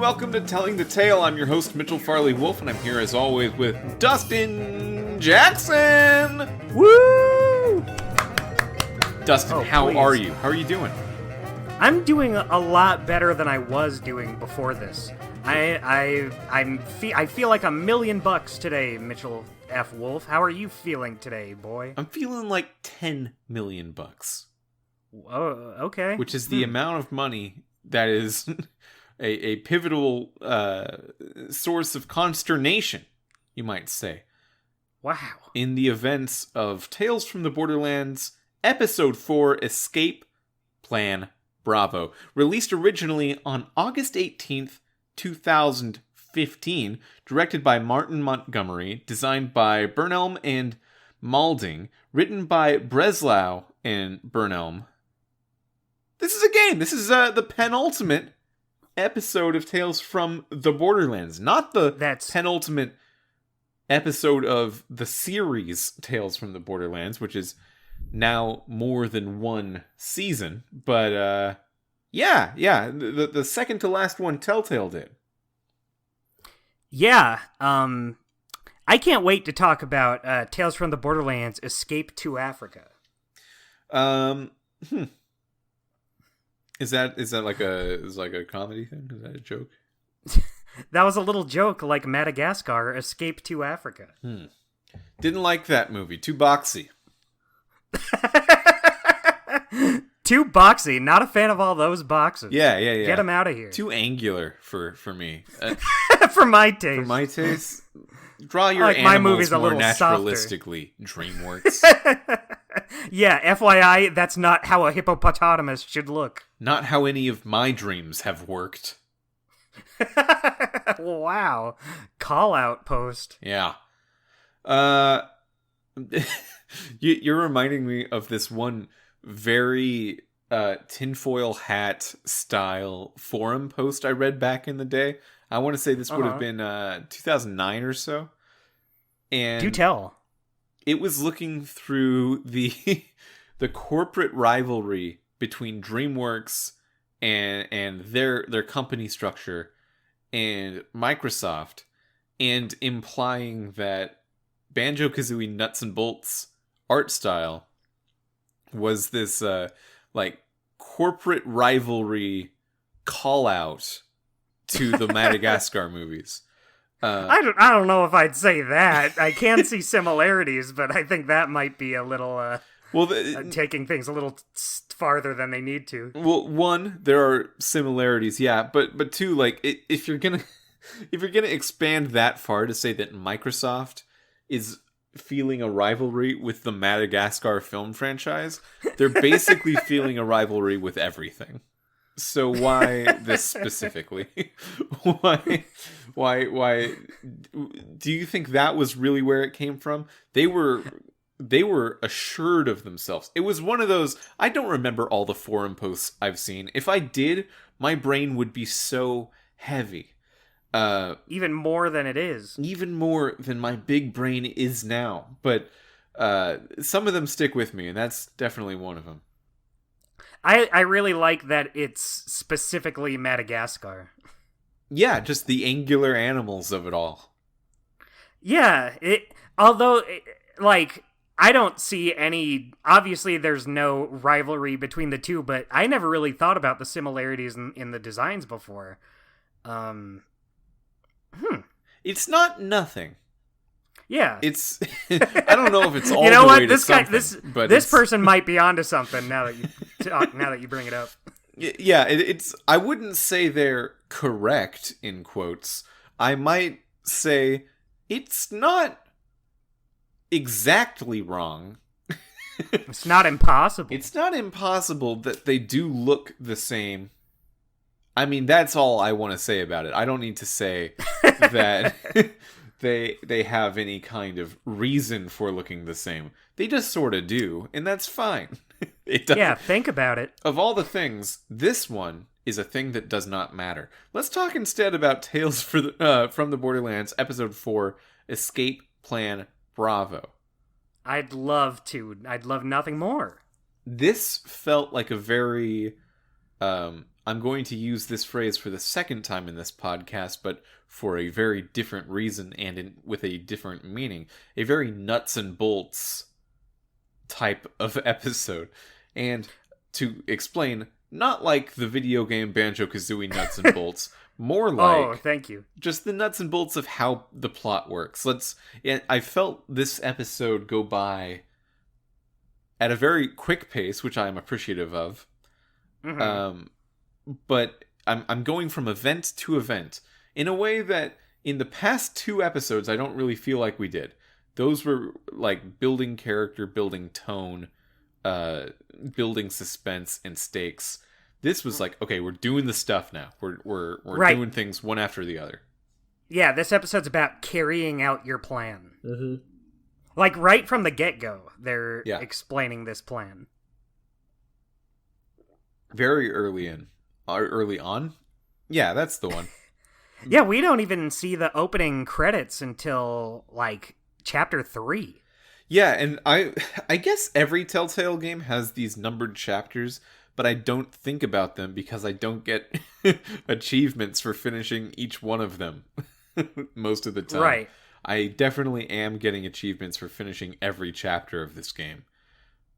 welcome to Telling the Tale. I'm your host, Mitchell Farley Wolf, and I'm here as always with Dustin Jackson! Woo! Dustin, how are you? How are you doing? I'm doing a lot better than I was doing before this. I feel like $1 million today, Mitchell F. Wolf. How are you feeling today, boy? I'm feeling like 10 million bucks. Oh, okay. Which is the amount of money that is a pivotal source of consternation, you might say. Wow. In the events of Tales from the Borderlands, Episode 4, Escape Plan Bravo. Released originally on August 18th, 2015, directed by Martin Montgomery, designed by Burnelm and Malding, written by Breslau and Burnelm. This is a game. This is the penultimate episode of Tales from the Borderlands, not the penultimate episode of the series Tales from the Borderlands, which is now more than one season. But the second to last one Telltale did. Yeah, I can't wait to talk about Tales from the Borderlands: Escape to Africa. Is that like a comedy thing? Is that a joke? That was a little joke, like Madagascar: Escape to Africa. Didn't like that movie. Too boxy. Too boxy. Not a fan of all those boxes. Yeah. Get them out of here. Too angular for me. For my taste. For my taste. Draw your like animals my movie's more a little naturalistically, DreamWorks. Yeah, FYI, that's not how a hippopotamus should look. Not how any of my dreams have worked. Wow. Call out post. Yeah. You're reminding me of this one very tinfoil hat style forum post I read back in the day. I want to say this would have been 2009 or so. And do tell. It was looking through the corporate rivalry between DreamWorks and their company structure and Microsoft, and implying that Banjo-Kazooie Nuts and Bolts art style was this like corporate rivalry call out to the Madagascar movies. I don't know if I'd say that. I can see similarities, but I think that might be a little taking things a little farther than they need to. Well, one, there are similarities, yeah, but two, like if you're gonna expand that far to say that Microsoft is feeling a rivalry with the Madagascar film franchise, they're basically feeling a rivalry with everything. So why this specifically? Why do you think that was really where it came from? They were assured of themselves. It was one of those, I don't remember all the forum posts I've seen. If I did, my brain would be so heavy. Even more than it is. Even more than my big brain is now. But some of them stick with me, and that's definitely one of them. I really like that it's specifically Madagascar. Yeah, just the angular animals of it all. Yeah, I don't see any... Obviously, there's no rivalry between the two, but I never really thought about the similarities in the designs before. It's not nothing. Yeah. It's... I don't know if it's all you know the what? way to something, this person might be onto something now that you bring it up. Yeah, it's... I wouldn't say they're correct, in quotes. I might say it's not exactly wrong. It's not impossible. It's not impossible that they do look the same. I mean, that's all I want to say about it. I don't need to say that they have any kind of reason for looking the same. They just sort of do, and that's fine. Yeah, think about it. Of all the things, this one is a thing that does not matter. Let's talk instead about Tales from the Borderlands, Episode 4, Escape Plan Bravo. I'd love to. I'd love nothing more. This felt like a very I'm going to use this phrase for the second time in this podcast, but for a very different reason and with a different meaning. A very nuts and bolts type of episode. And to explain, not like the video game Banjo-Kazooie nuts and bolts, more like thank you. Just the nuts and bolts of how the plot works. I felt this episode go by at a very quick pace, which I am appreciative of. Mm-hmm. But I'm going from event to event in a way that in the past 2 episodes I don't really feel like we did. Those were like building character, building tone, building suspense and stakes. This was like, okay, we're doing the stuff now. We're right. Doing things one after the other. Yeah, this episode's about carrying out your plan. Mm-hmm. Like right from the get-go, they're explaining this plan. Very early on? Yeah, that's the one. Yeah, we don't even see the opening credits until, like, chapter 3. Yeah, and I guess every Telltale game has these numbered chapters, but I don't think about them because I don't get achievements for finishing each one of them most of the time. Right. I definitely am getting achievements for finishing every chapter of this game.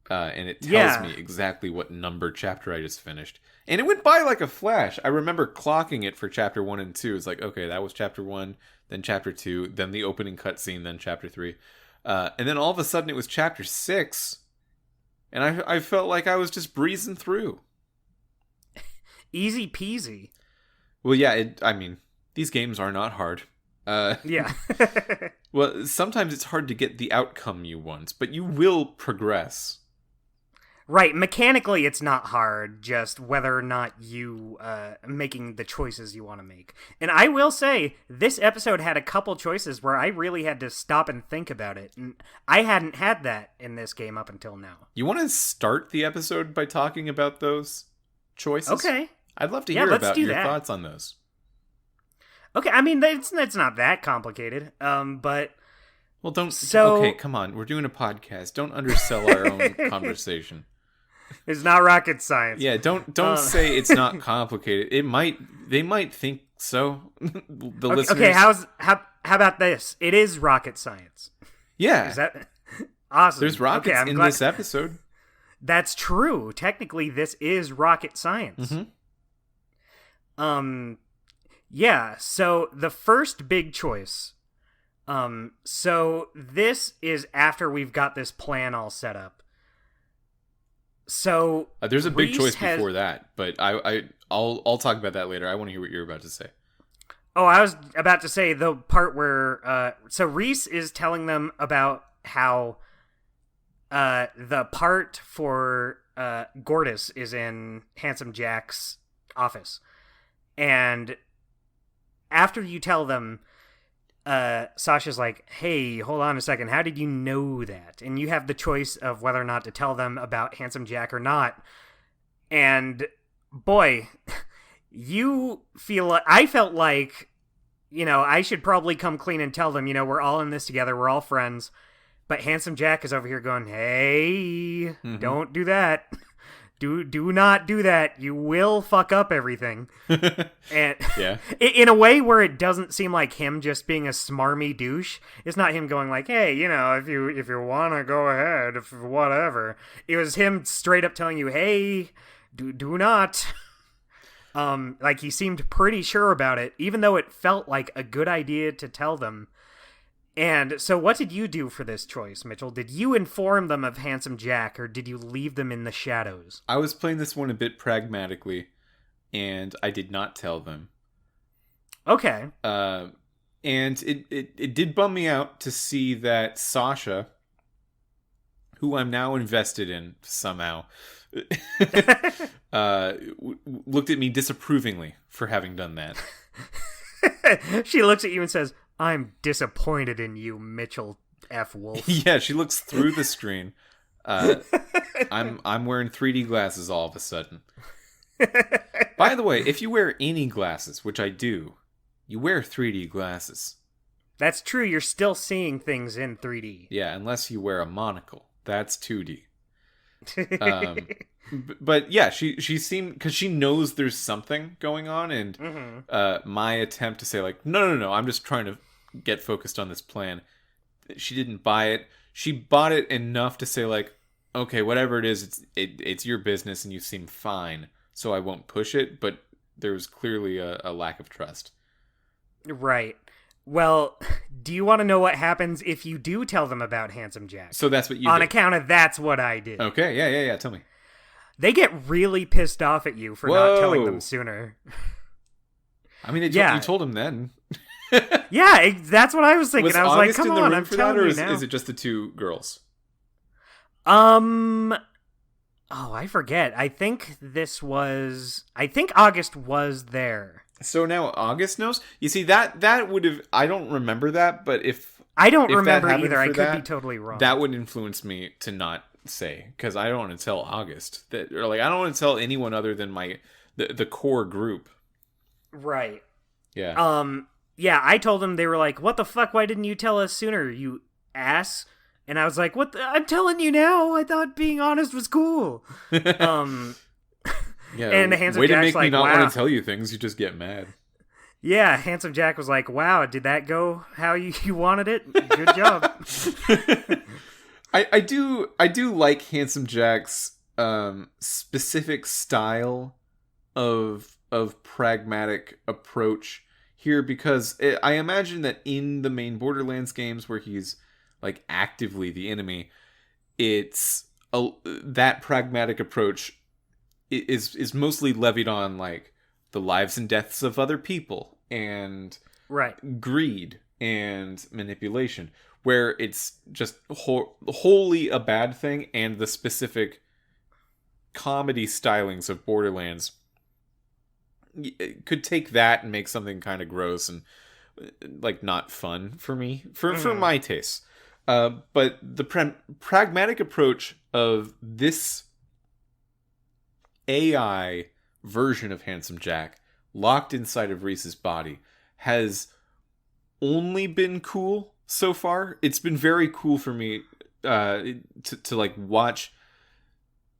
And it tells me exactly what number chapter I just finished. And it went by like a flash. I remember clocking it for chapter 1 and 2. It's like, okay, that was chapter 1, then chapter 2, then the opening cutscene, then chapter 3. And then all of a sudden it was chapter 6. And I felt like I was just breezing through. Easy peasy. Well, yeah, these games are not hard. Yeah. Well, sometimes it's hard to get the outcome you want, but you will progress. Right, mechanically it's not hard, just whether or not you making the choices you want to make. And I will say, this episode had a couple choices where I really had to stop and think about it, and I hadn't had that in this game up until now. You want to start the episode by talking about those choices? Okay. I'd love to hear about your thoughts on those. Okay, I mean, it's not that complicated, but... Well, okay, come on, we're doing a podcast. Don't undersell our own conversation. It's not rocket science. Yeah, don't say it's not complicated. They might think so. The listeners. Okay, how about this? It is rocket science. Yeah. Is that awesome? There's rockets in this episode. That's true. Technically, this is rocket science. Mm-hmm. Yeah, so the first big choice. So this is after we've got this plan all set up. So there's a big choice before that, but I'll talk about that later. I want to hear what you're about to say. Oh, I was about to say the part where so Reese is telling them about how the part for Gortys is in Handsome Jack's office, and after you tell them, Sasha's like, hey, hold on a second, how did you know that? And you have the choice of whether or not to tell them about Handsome Jack or not. And boy, I felt like, I should probably come clean and tell them, we're all in this together, we're all friends. But Handsome Jack is over here going, hey, don't do that. Do not do that. You will fuck up everything. And yeah. In a way where it doesn't seem like him just being a smarmy douche. It's not him going like, hey, if you want to go ahead, if whatever. It was him straight up telling you, hey, do not. Like he seemed pretty sure about it, even though it felt like a good idea to tell them. And so what did you do for this choice, Mitchell? Did you inform them of Handsome Jack, or did you leave them in the shadows? I was playing this one a bit pragmatically, and I did not tell them. Okay. And it did bum me out to see that Sasha, who I'm now invested in somehow, looked at me disapprovingly for having done that. She looks at you and says, I'm disappointed in you, Mitchell F. Wolf. Yeah, she looks through the screen. I'm wearing 3D glasses all of a sudden. By the way, if you wear any glasses, which I do, you wear 3D glasses. That's true, you're still seeing things in 3D. Yeah, unless you wear a monocle. That's 2D. Um, but yeah, she seemed, because she knows there's something going on, and my attempt to say like, no, I'm just trying to get focused on this plan. She didn't buy it. She bought it enough to say like, okay, whatever it is, it's your business, and you seem fine, so I won't push it. But there was clearly a lack of trust. Right. Well, do you want to know what happens if you do tell them about Handsome Jack? So that's what you On did. account of that's what I did. Okay, yeah. Tell me. They get really pissed off at you for not telling them sooner. I mean, you told them then. Yeah, that's what I was thinking. I was August like, come on, I'm telling you now. Is it just the two girls? Oh, I forget. I think August was there. So now August knows? You see, that would have... I don't remember that, but if... I don't remember either. I could be totally wrong. That would influence me to not say, because I don't want to tell August. I don't want to tell anyone other than the core group. Right. Yeah. Yeah, I told them, they were like, what the fuck, why didn't you tell us sooner, you ass? And I was like, I'm telling you now, I thought being honest was cool. Yeah, and Handsome way to Jack's make like, me not wow. want to tell you things, you just get mad. Yeah, Handsome Jack was like, wow, did that go how you wanted it? Good job. I do like Handsome Jack's specific style of pragmatic approach here, because I imagine that in the main Borderlands games where he's like actively the enemy, it's that pragmatic approach is mostly levied on like the lives and deaths of other people and greed and manipulation, where it's just wholly a bad thing, and the specific comedy stylings of Borderlands could take that and make something kind of gross and like not fun for me, for my tastes. But the pragmatic approach of this AI version of Handsome Jack locked inside of Reese's body has only been cool so far. It's been very cool for me to like watch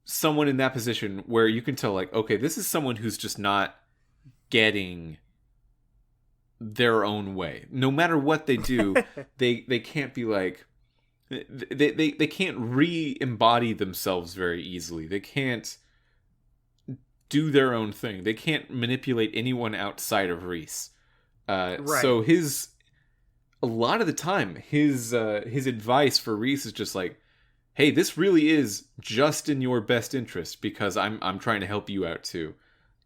someone in that position where you can tell like, okay, this is someone who's just not getting their own way. No matter what they do, they can't be like, they can't re-embody themselves very easily. They can't do their own thing. They can't manipulate anyone outside of Reese. So a lot of the time, his advice for Reese is just like, hey, this really is just in your best interest because I'm trying to help you out too.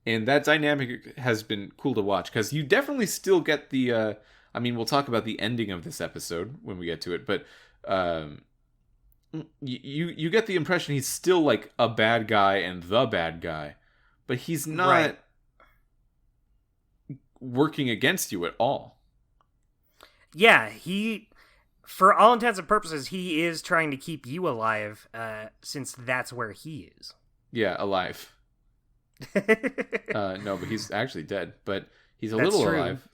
And that dynamic has been cool to watch, because you definitely still get the I mean, we'll talk about the ending of this episode when we get to it, but you get the impression he's still like a bad guy and the bad guy, but he's not working against you at all. Yeah, for all intents and purposes, he is trying to keep you alive, since that's where he is. Yeah, alive. No, but he's actually dead, but he's a That's little true. alive.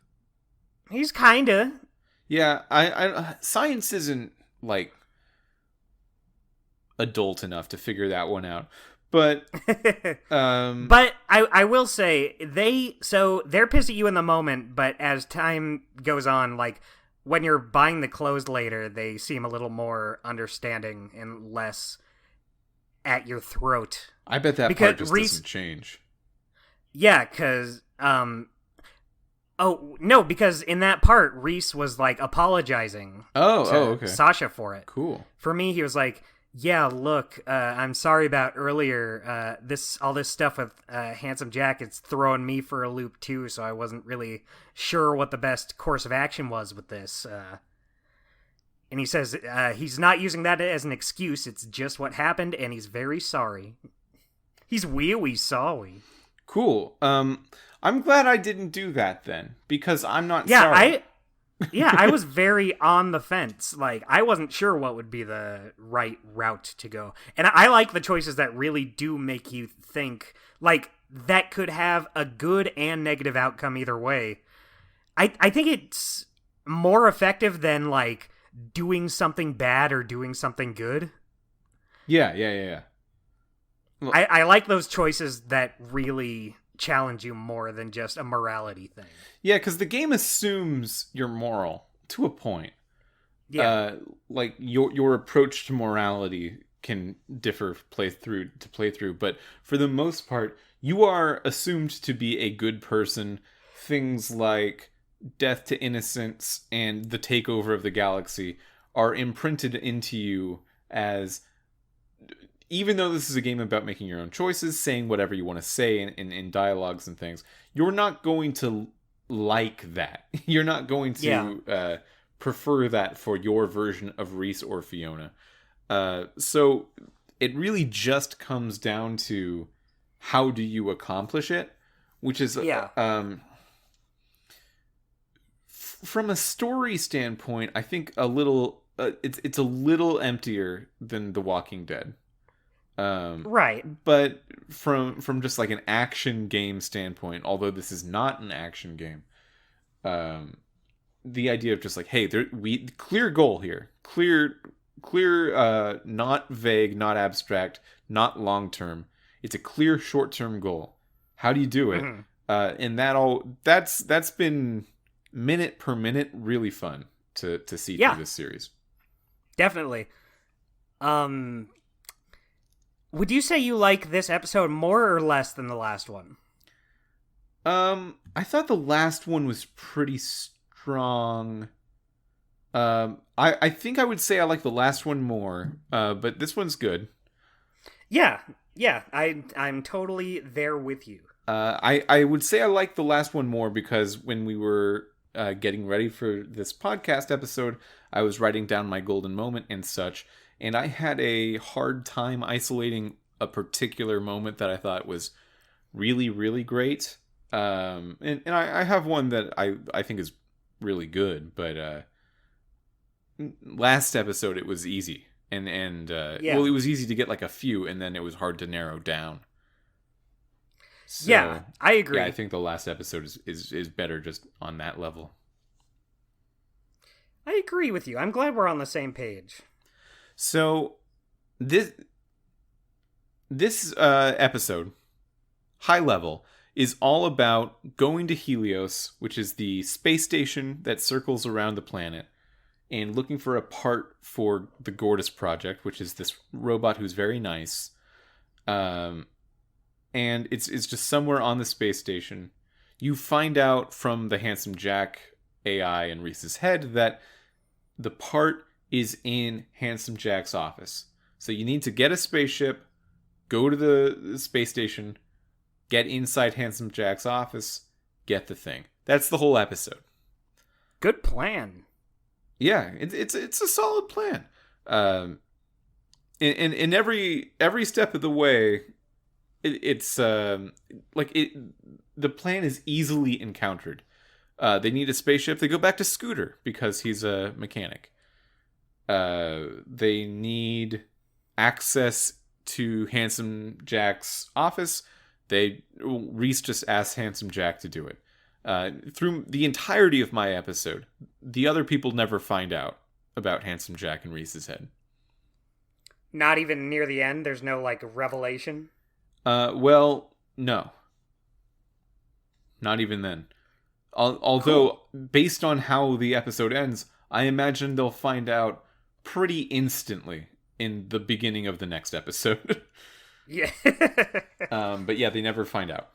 He's kinda. Yeah, I science isn't like adult enough to figure that one out. But but I will say they're pissed at you in the moment, but as time goes on, like when you're buying the clothes later, they seem a little more understanding and less at your throat. I bet that part just doesn't change. Yeah, because oh no, because in that part Reese was like apologizing to okay. Sasha for it. Cool. For me, he was like, yeah, look, I'm sorry about earlier. All this stuff with Handsome Jack, it's throwing me for a loop too, so I wasn't really sure what the best course of action was with this. And he says he's not using that as an excuse, it's just what happened, and he's very sorry. He's wee sorry. Cool. I'm glad I didn't do that then, because I'm not sorry. I was very on the fence. Like, I wasn't sure what would be the right route to go. And I like the choices that really do make you think, like, that could have a good and negative outcome either way. I think it's more effective than, like, doing something bad or doing something good. Yeah. I like those choices that really challenge you more than just a morality thing. Yeah, because the game assumes you're moral to a point. Yeah. Like your approach to morality can differ playthrough, but for the most part, you are assumed to be a good person. Things like death to innocence and the takeover of the galaxy are imprinted into you as, even though this is a game about making your own choices, saying whatever you want to say in dialogues and things, you're not going to like that. You're not going to prefer that for your version of Reese or Fiona. So it really just comes down to how do you accomplish it, which is from a story standpoint, I think a little it's a little emptier than The Walking Dead. Right. But from just like an action game standpoint, although this is not an action game, the idea of just like, hey, we clear goal here, clear, not vague, not abstract, not long term. It's a clear short term goal. How do you do it? And that's been minute per minute really fun to see through this series. Definitely. Would you say you like this episode more or less than the last one? I thought the last one was pretty strong. I think I would say I like the last one more, but this one's good. Yeah, I'm totally there with you. I would say I like the last one more because when we were getting ready for this podcast episode, I was writing down my golden moment and such, and I had a hard time isolating a particular moment that I thought was really, really great. And I have one that I think is really good, but last episode it was easy. Well, it was easy to get like a few, and then it was hard to narrow down. So, yeah, I agree. Yeah, I think the last episode is better just on that level. I agree with you. I'm glad we're on the same page. So, this episode, high level, is all about going to Helios, which is the space station that circles around the planet, and looking for a part for the Gortys Project, which is this robot who's very nice. And it's just somewhere on the space station. You find out from the Handsome Jack AI in Reese's head that the part is in Handsome Jack's office. So you need to get a spaceship, go to the space station, get inside Handsome Jack's office, get the thing. That's the whole episode. Good plan. Yeah, it's a solid plan. In every step of the way, the plan is easily encountered. They need a spaceship. They go back to Scooter because he's a mechanic. They need access to Handsome Jack's office. Reese just asks Handsome Jack to do it. Through the entirety of my episode, the other people never find out about Handsome Jack and Reese's head. Not even near the end? There's no, like, revelation? Well, no. Not even then. Although, based on how the episode ends, I imagine they'll find out pretty instantly in the beginning of the next episode. Yeah. But yeah, they never find out.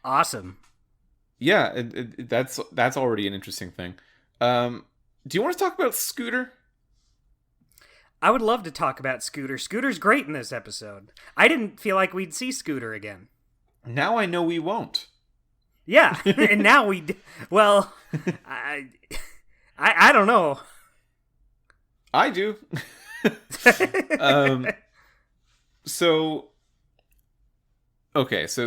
Awesome. Yeah, that's already an interesting thing. Do you want to talk about Scooter? I would love to talk about Scooter. Scooter's great in this episode. I didn't feel like we'd see Scooter again. Now I know we won't. Yeah, and now we... Well, I don't know. I do. So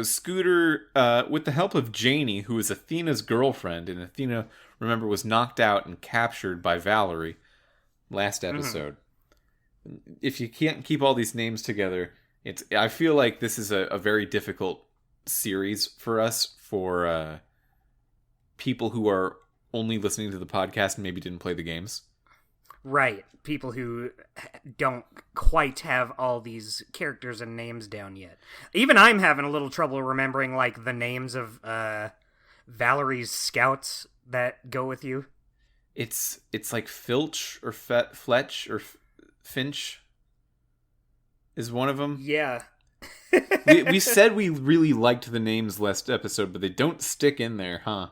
Scooter, with the help of Janie, who is Athena's girlfriend, and Athena, remember, was knocked out and captured by Valerie last episode. If you can't keep all these names together, I feel like this is a very difficult series for us, for people who are only listening to the podcast and maybe didn't play the games. Right. People who don't quite have all these characters and names down yet. Even I'm having a little trouble remembering, like, the names of Valerie's scouts that go with you. It's like Filch or Fletch or Finch is one of them. Yeah. we said we really liked the names last episode, but they don't stick in there, huh?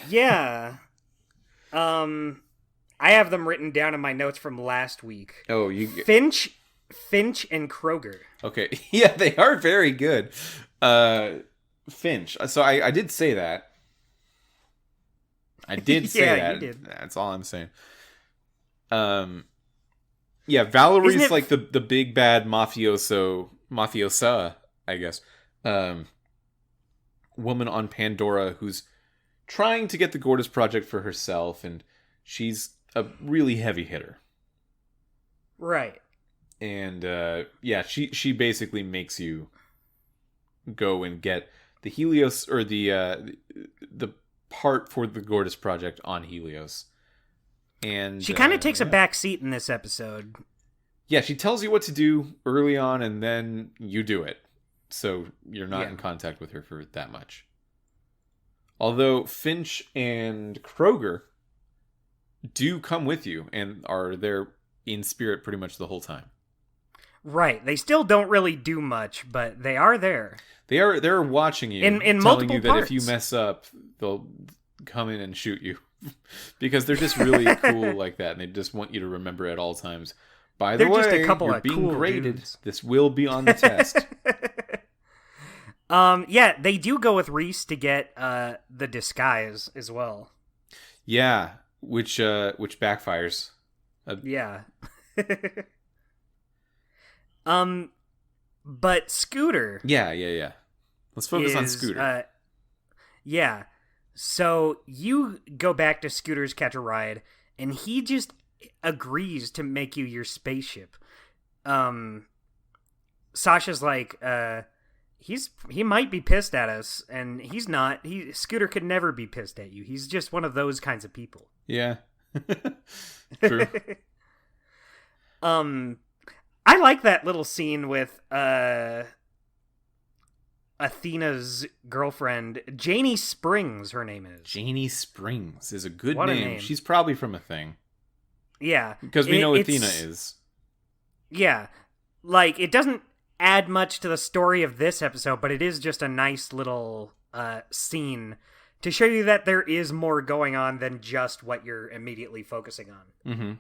Yeah. I have them written down in my notes from last week. Oh, Finch, and Kroger. Okay. Yeah, they are very good. Finch. So I did say that. I did say yeah, that. You did. That's all I'm saying. Yeah, Valerie's like the big bad mafiosa, I guess. Woman on Pandora who's trying to get the Gortys Project for herself, and she's a really heavy hitter. Right. And yeah, she basically makes you go and get the Helios, or the part for the Gortys Project on Helios. And she kind of takes a back seat in this episode. Yeah, she tells you what to do early on, and then you do it. So you're not in contact with her for that much. Although Finch and Kroger do come with you and are there in spirit pretty much the whole time. Right. They still don't really do much, but they are there. They're watching you, in telling multiple you that parts. if you mess up, they'll come in and shoot you. Because they're just really cool like that, and they just want you to remember at all times. By the way, just a couple you're of being cool graded. dudes. This will be on the test. Yeah, they do go with Reese to get the disguise as well. Yeah, which backfires. Yeah. But Scooter. Yeah. Let's focus on Scooter. Yeah. So you go back to Scooter's Catch a Ride, and he just agrees to make you your spaceship. Sasha's like, he might be pissed at us, and he's not. Scooter could never be pissed at you. He's just one of those kinds of people. Yeah. True. I like that little scene with Athena's girlfriend, Janie Springs, her name is. Janie Springs is a good What a name. name. She's probably from a thing. Yeah. Because we know Athena is. Yeah. Like, it doesn't add much to the story of this episode, but it is just a nice little scene to show you that there is more going on than just what you're immediately focusing on.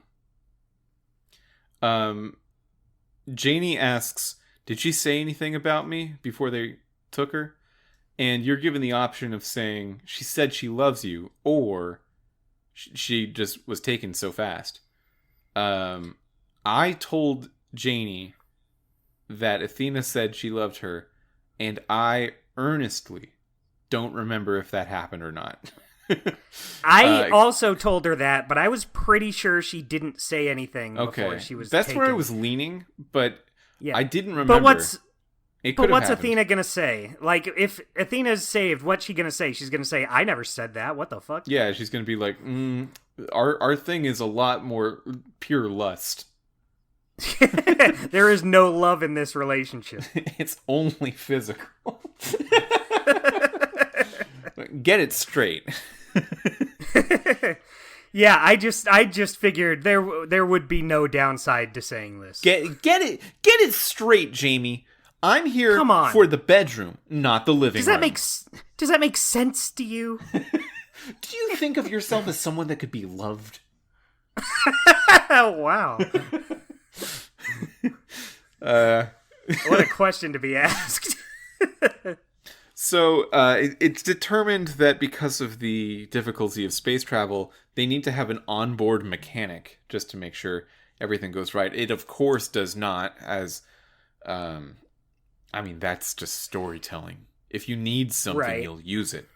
Mm-hmm. Janie asks, did she say anything about me before they took her? And you're given the option of saying, she said she loves you, or she just was taken so fast. I told Janie that Athena said she loved her, and I earnestly don't remember if that happened or not. I also told her that, but I was pretty sure she didn't say anything before she was That's taken. where I was leaning, but yeah. I didn't remember. But what's happened. Athena gonna say? Like, if Athena's saved, what's she gonna say? She's gonna say, I never said that. What the fuck? Yeah, she's gonna be like, our thing is a lot more pure lust. There is no love in this relationship. It's only physical. Get it straight. Yeah, I just figured there would be no downside to saying this. Get it straight, Jamie. I'm here Come on. for the bedroom, not the living room. Does that make sense to you? Do you think of yourself as someone that could be loved? Wow. What a question to be asked. So it's determined that because of the difficulty of space travel, they need to have an onboard mechanic just to make sure everything goes right. It, of course, does not, as... that's just storytelling. If you need something, Right. you'll use it.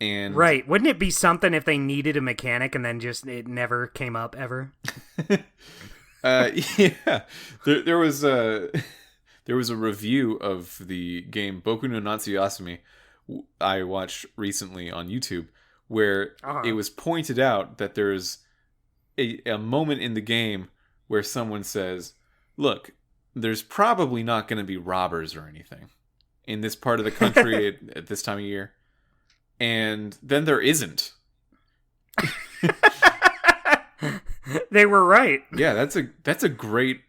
And Right. Wouldn't it be something if they needed a mechanic and then just it never came up ever? Yeah. There was a review of the game Boku no Natsuyasumi I watched recently on YouTube where it was pointed out that there's a moment in the game where someone says, "Look, there's probably not going to be robbers or anything in this part of the country at this time of year," and then there isn't. They were right. Yeah, that's a great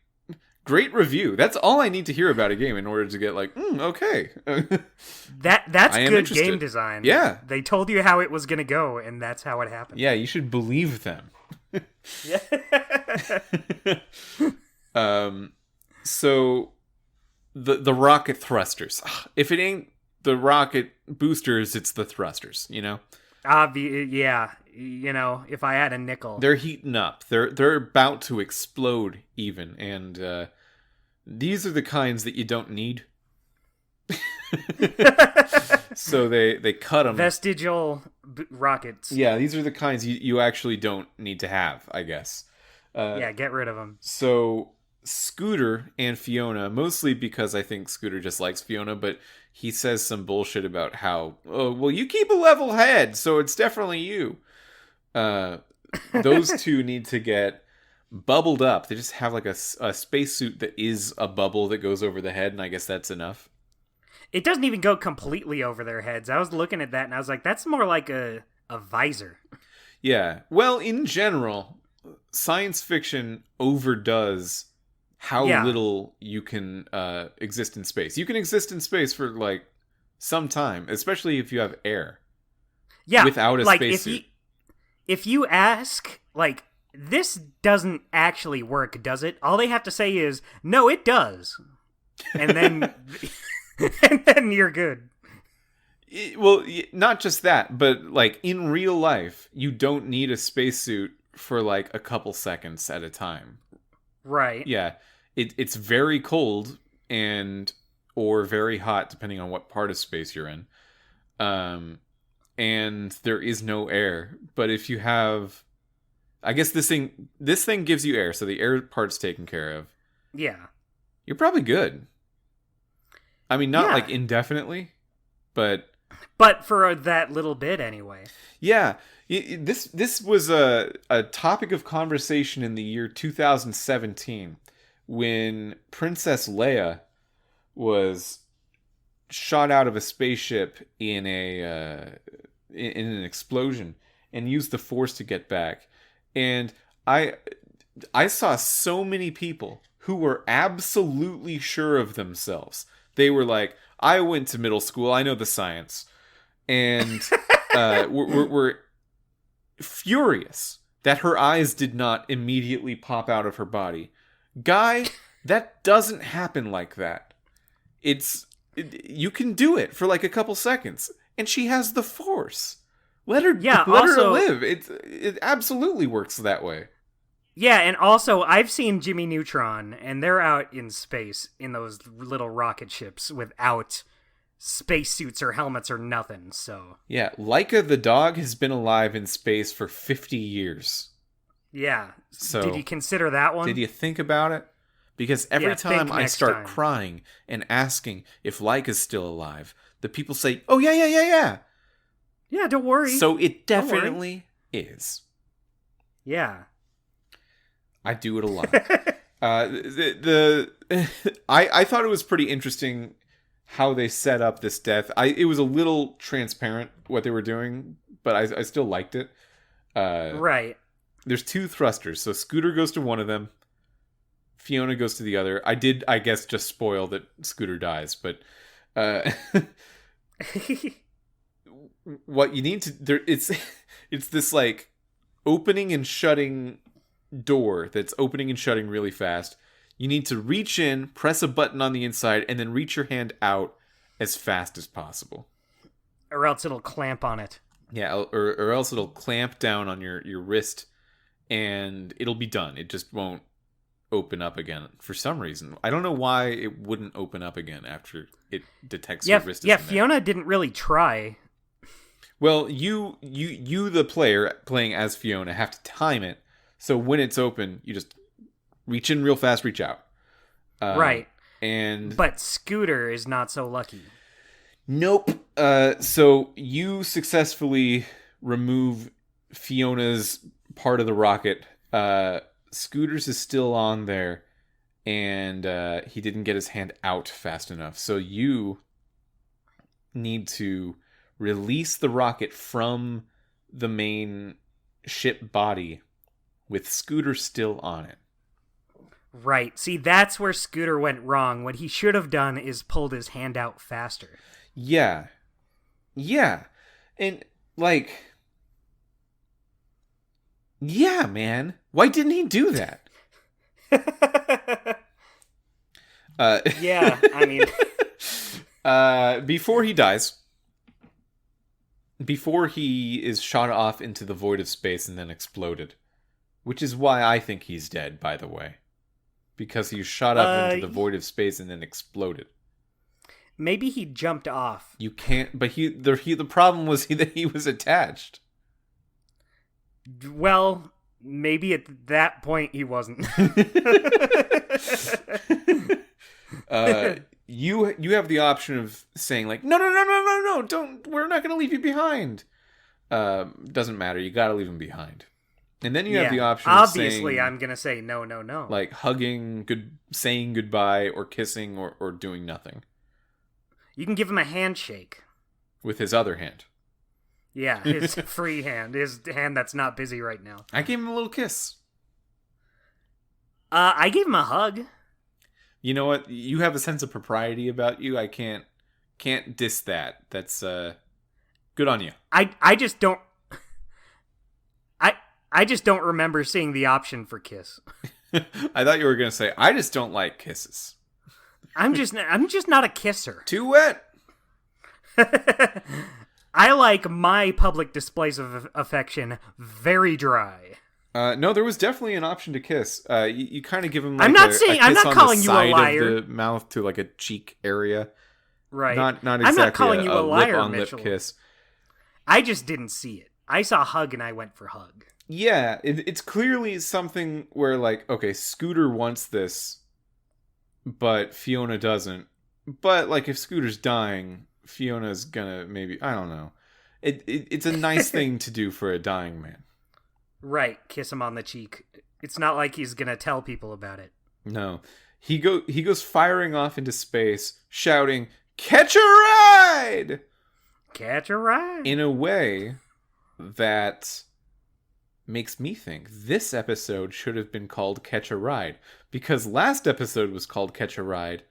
review. That's all I need to hear about a game in order to get like, okay. That's good interested. game design. Yeah. They told you how it was going to go, and that's how it happened. Yeah, you should believe them. Yeah. So the rocket thrusters. If it ain't the rocket boosters, it's the thrusters, you know? Yeah. You know, if I had a nickel. They're heating up. They're about to explode even, and these are the kinds that you don't need. So they cut them. Vestigial rockets. Yeah, these are the kinds you actually don't need to have, I guess. Yeah, get rid of them. So Scooter and Fiona, mostly because I think Scooter just likes Fiona, but he says some bullshit about how, oh, well, you keep a level head, so it's definitely you. Those two need to get bubbled up. They just have like a spacesuit that is a bubble that goes over the head, and I guess that's enough. It doesn't even go completely over their heads. I was looking at that, and I was like, that's more like a visor. Yeah. Well, in general, science fiction overdoes how little you can exist in space. You can exist in space for like some time, especially if you have air. Yeah, without a like spacesuit. If you ask, like, this doesn't actually work, does it? All they have to say is, no, it does. And then, and then you're good. Well, not just that, but like in real life, you don't need a spacesuit for like a couple seconds at a time. Right. Yeah. It's very cold or very hot, depending on what part of space you're in. And there is no air. But if you have, I guess this thing gives you air, so the air part's taken care of. Yeah. You're probably good. I mean, not like indefinitely, but for that little bit anyway. Yeah. This was a topic of conversation in the year 2017 when Princess Leia was shot out of a spaceship in an explosion and used the Force to get back. And I saw so many people who were absolutely sure of themselves. They were like, I went to middle school, I know the science. And we're furious that her eyes did not immediately pop out of her body. Guy, that doesn't happen like that. You can do it for like a couple seconds, and she has the Force. Let her live. It absolutely works that way. Yeah, and also I've seen Jimmy Neutron, and they're out in space in those little rocket ships without spacesuits or helmets or nothing. So yeah, Laika the dog has been alive in space for 50 years. Yeah. So did you consider that one? Did you think about it? Because every time I start crying and asking if Laika's still alive, the people say, "Oh yeah." Yeah, don't worry. So it definitely is. Yeah. I do it a lot. I thought it was pretty interesting how they set up this death. It was a little transparent what they were doing, but I still liked it. Right. There's two thrusters, so Scooter goes to one of them, Fiona goes to the other. I guess just spoil that Scooter dies, but what you need to it's this like opening and shutting door that's opening and shutting really fast. You need to reach in, press a button on the inside, and then reach your hand out as fast as possible. Or else it'll clamp on it. Yeah, or else it'll clamp down on your wrist, and it'll be done. It just won't open up again for some reason. I don't know why it wouldn't open up again after it detects your wrist. Yeah, Fiona didn't really try. Well, you the player playing as Fiona have to time it, so when it's open, you just reach in real fast, reach out. Right. But Scooter is not so lucky. Nope. So you successfully remove Fiona's part of the rocket, Scooters is still on there, and he didn't get his hand out fast enough. So you need to release the rocket from the main ship body with Scooter still on it. Right. See, that's where Scooter went wrong. What he should have done is pulled his hand out faster. Yeah. Yeah. And, like... Yeah, man. Why didn't he do that? Yeah, I mean... Before he dies... Before he is shot off into the void of space and then exploded. Which is why I think he's dead, by the way. Because he was shot up into the void of space and then exploded. Maybe he jumped off. You can't... But the problem was that he was attached. Well, maybe at that point he wasn't. You have the option of saying, like, no, don't, we're not going to leave you behind. Doesn't matter, you got to leave him behind. And then you have the option of obviously saying, I'm going to say no. like hugging, saying goodbye, or kissing, or doing nothing. You can give him a handshake. With his other hand. Yeah, his free hand. His hand that's not busy right now. I gave him a little kiss. I gave him a hug. You know what? You have a sense of propriety about you. I can't diss that. That's good on you. I just don't I just don't remember seeing the option for kiss. I thought you were going to say, I just don't like kisses. I'm just not a kisser. Too wet. I like my public displays of affection very dry. No, there was definitely an option to kiss. You kind of give him. Like I'm not saying. I'm not calling you a liar. Of the mouth to like a cheek area. Right. Not exactly. I'm not calling you a liar, lip on Mitchell. lip kiss. I just didn't see it. I saw hug and I went for hug. Yeah, it's clearly something where like, okay, Scooter wants this, but Fiona doesn't. But like, if Scooter's dying, Fiona's gonna maybe, I don't know. It's a nice thing to do for a dying man. Right, kiss him on the cheek. It's not like he's gonna tell people about it. No. He goes firing off into space, shouting, "Catch a ride!" Catch a ride! In a way that makes me think this episode should have been called Catch a Ride. Because last episode was called Catch a Ride,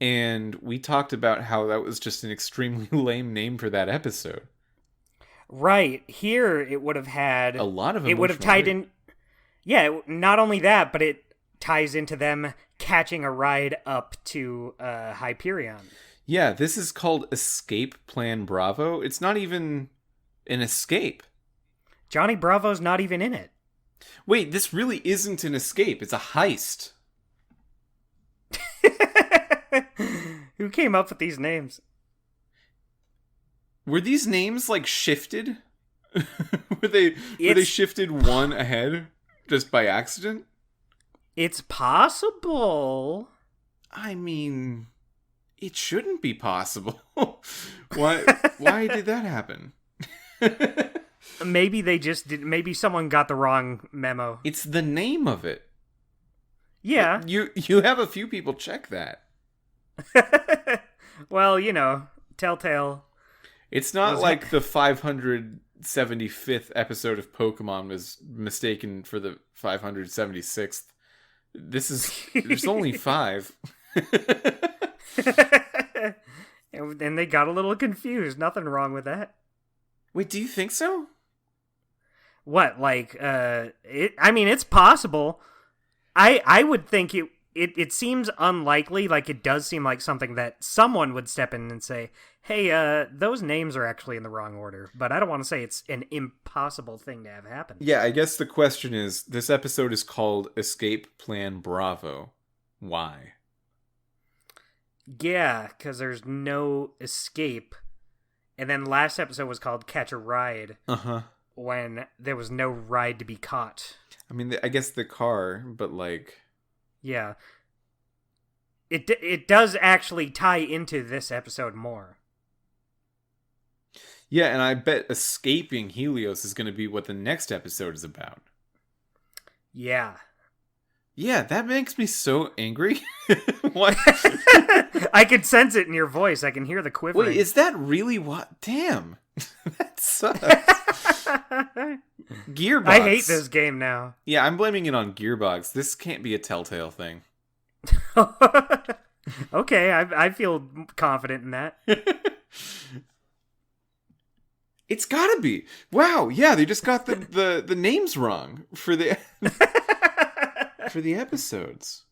and we talked about how that was just an extremely lame name for that episode. Right. Here, it would have had... a lot of emotional it would have tied weight. in... Yeah, not only that, but it ties into them catching a ride up to Hyperion. Yeah, this is called Escape Plan Bravo. It's not even an escape. Johnny Bravo's not even in it. Wait, this really isn't an escape. It's a heist. Who came up with these names? Were these names like shifted? were they shifted one ahead just by accident? It's possible. I mean, it shouldn't be possible. Why did that happen? Maybe they just did. Maybe someone got the wrong memo. It's the name of it. Yeah. You have a few people check that. Well, Telltale. It's not like the 575th episode of Pokemon was mistaken for the 576th. There's only 5. And they got a little confused. Nothing wrong with that. Wait, do you think so? What, like, it's possible. I would think it seems unlikely, like it does seem like something that someone would step in and say, hey, those names are actually in the wrong order. But I don't want to say it's an impossible thing to have happen. Yeah, I guess the question is, this episode is called Escape Plan Bravo. Why? Yeah, because there's no escape. And then last episode was called Catch a Ride. Uh-huh. When there was no ride to be caught. I mean, I guess the car, but like... Yeah. It does actually tie into this episode more. Yeah, and I bet escaping Helios is going to be what the next episode is about. Yeah. Yeah, that makes me so angry. What? I could sense it in your voice. I can hear the quivering. Wait, is that really what? Damn. That sucks. Gearbox. I hate this game now. Yeah, I'm blaming it on Gearbox. This can't be a Telltale thing. Okay, I feel confident in that. It's gotta be. Wow, yeah, they just got the names wrong for the for the episodes.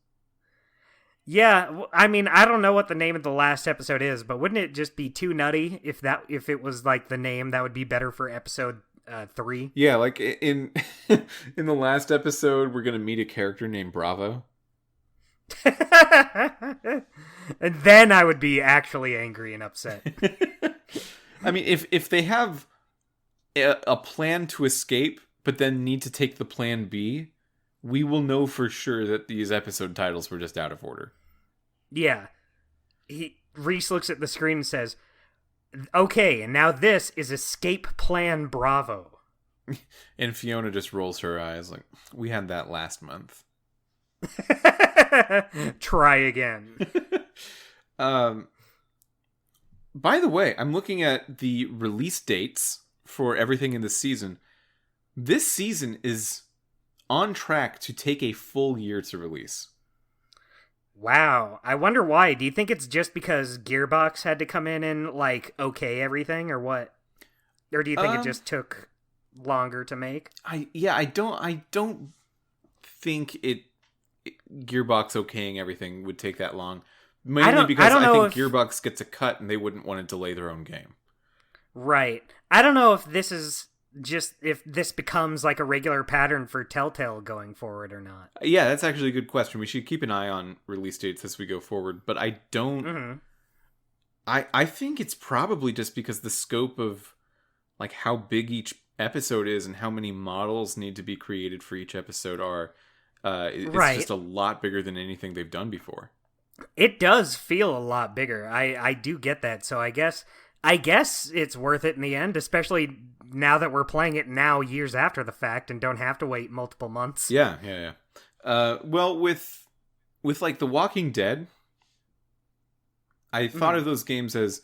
Yeah, I mean, I don't know what the name of the last episode is, but wouldn't it just be too nutty if it was like the name that would be better for episode 3? Yeah, like in in the last episode, we're gonna meet a character named Bravo. And then I would be actually angry and upset. I mean, if they have a plan to escape, but then need to take the plan B, we will know for sure that these episode titles were just out of order. Yeah. Reese looks at the screen and says, "Okay, and now this is Escape Plan Bravo." And Fiona just rolls her eyes like, we had that last month. Try again. By the way, I'm looking at the release dates for everything in this season. This season is on track to take a full year to release. Wow. I wonder why. Do you think it's just because Gearbox had to come in and, like, okay everything, or what? Or do you think it just took longer to make? I don't think Gearbox okaying everything would take that long. Mainly because I think Gearbox gets a cut and they wouldn't want to delay their own game. Right. I don't know if this is just if this becomes like a regular pattern for Telltale going forward or not. Yeah, that's actually a good question. We should keep an eye on release dates as we go forward, but I don't... Mm-hmm. I think it's probably just because the scope of like how big each episode is and how many models need to be created for each episode are it's just a lot bigger than anything they've done before. It does feel a lot bigger. I do get that. So I guess it's worth it in the end, especially now that we're playing it now years after the fact and don't have to wait multiple months. Yeah. Well, with like The Walking Dead, I thought of those games as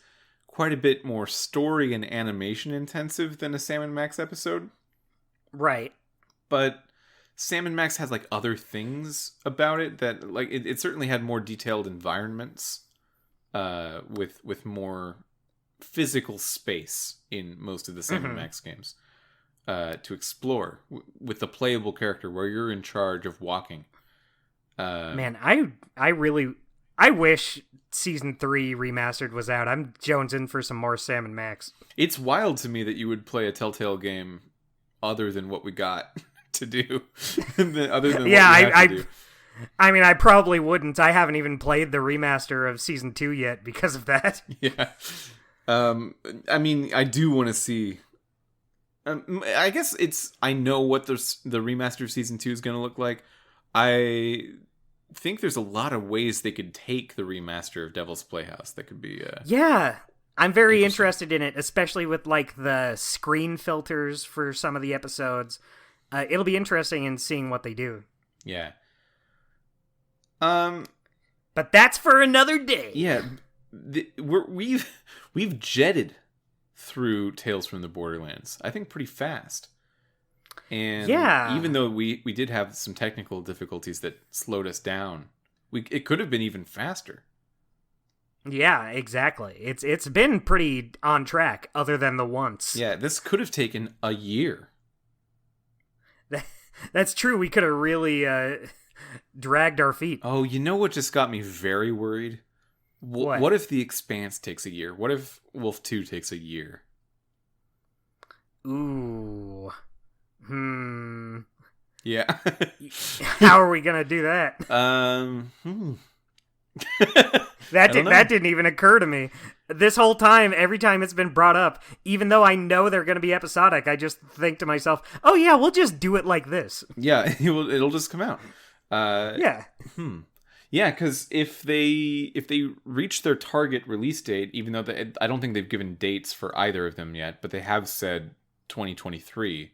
quite a bit more story and animation intensive than a Sam & Max episode. Right. But Sam & Max has like other things about it that like it certainly had more detailed environments with more physical space in most of the Sam & Max games to explore with the playable character where you're in charge of walking. Man, I wish Season 3 Remastered was out. I'm jonesing for some more Sam & Max. It's wild to me that you would play a Telltale game other than what we got to do. Other than what you have to do. I mean, I probably wouldn't. I haven't even played the remaster of Season 2 yet because of that. Yeah. I mean, I do want to see... I guess I know what the remaster of Season 2 is going to look like. I think there's a lot of ways they could take the remaster of Devil's Playhouse that could be... yeah, I'm very interested in it, especially with like the screen filters for some of the episodes. It'll be interesting in seeing what they do. Yeah. But that's for another day. Yeah, we've jetted through Tales from the Borderlands, I think, pretty fast. And even though we did have some technical difficulties that slowed us down, it could have been even faster. Yeah, exactly. It's been pretty on track, other than the once. Yeah, this could have taken a year. That's true. We could have really dragged our feet. Oh, you know what just got me very worried? What if The Expanse takes a year? What if Wolf 2 takes a year? Ooh. Yeah. How are we gonna do that? That didn't even occur to me. This whole time, every time it's been brought up, even though I know they're going to be episodic, I just think to myself, "Oh yeah, we'll just do it like this." Yeah, it'll just come out. Yeah. Yeah, because if they reach their target release date, even though I don't think they've given dates for either of them yet, but they have said 2023.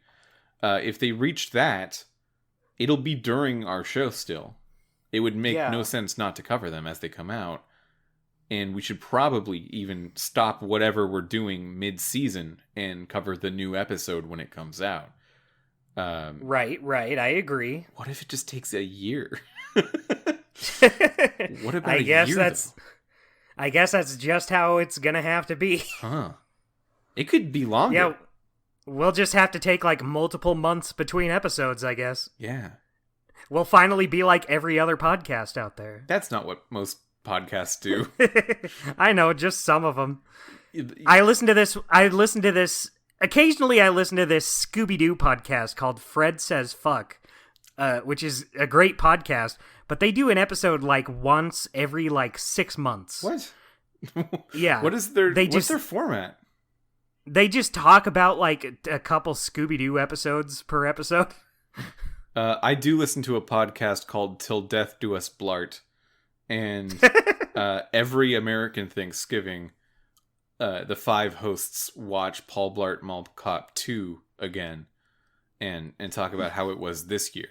If they reach that, it'll be during our show still. It would make Yeah. no sense not to cover them as they come out. And we should probably even stop whatever we're doing mid-season and cover the new episode when it comes out. Right, I agree. What if it just takes a year? What about a year, though? I guess that's just how it's gonna have to be. Huh. It could be longer. Yeah, we'll just have to take, like, multiple months between episodes, I guess. Yeah. We'll finally be like every other podcast out there. That's not what most podcasts do. I know, just some of them. I listen to this. Occasionally I listen to this Scooby-Doo podcast called Fred Says Fuck, which is a great podcast, but they do an episode like once every like 6 months. What? Yeah. What's their format? They just talk about like a couple Scooby-Doo episodes per episode. I do listen to a podcast called Till Death Do Us Blart, and every American Thanksgiving, the 5 hosts watch Paul Blart Mall Cop 2 again, and talk about how it was this year.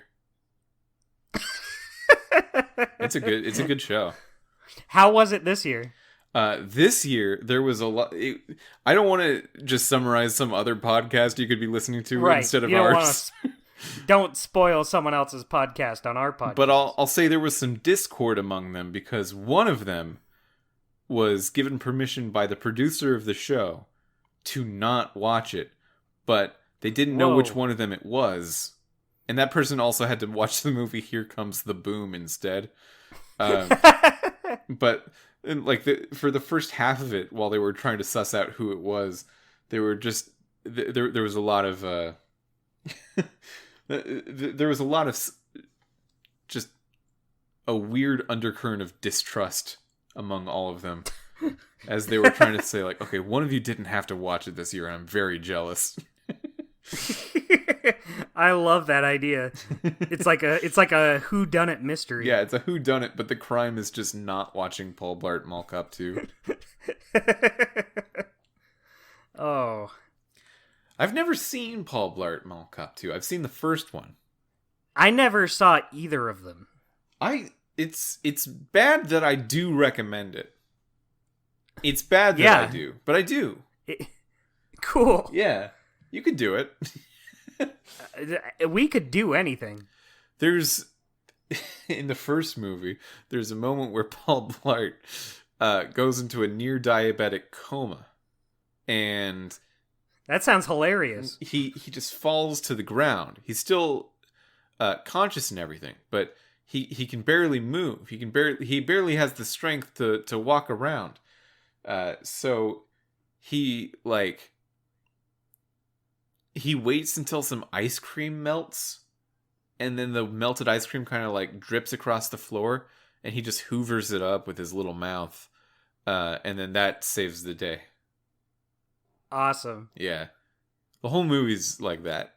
It's a good show. How was it this year? This year there was a lot. I don't want to just summarize some other podcast you could be listening to instead of ours. Don't spoil someone else's podcast on our podcast. But I'll say there was some discord among them because one of them was given permission by the producer of the show to not watch it, but they didn't know which one of them it was. And that person also had to watch the movie Here Comes the Boom instead. But for the first half of it, while they were trying to suss out who it was, they were just there was a lot of there was a lot of just a weird undercurrent of distrust among all of them as they were trying to say, like, okay, one of you didn't have to watch it this year, and I'm very jealous. I love that idea. It's like a whodunit mystery. Yeah, it's a whodunit, but the crime is just not watching Paul Blart Mall Cop 2. Oh. I've never seen Paul Blart Mall Cop 2. I've seen the first one. I never saw either of them. It's bad that I do recommend it. It's bad that I do, but I do. Cool. Yeah, you could do it. We could do anything. There's, in the first movie, there's a moment where Paul Blart goes into a near diabetic coma, and that sounds hilarious. He just falls to the ground. He's still conscious and everything, but he can barely move. He barely has the strength to walk around. So he waits until some ice cream melts, and then the melted ice cream kind of like drips across the floor, and he just hoovers it up with his little mouth, and then that saves the day. Awesome. Yeah. The whole movie's like that.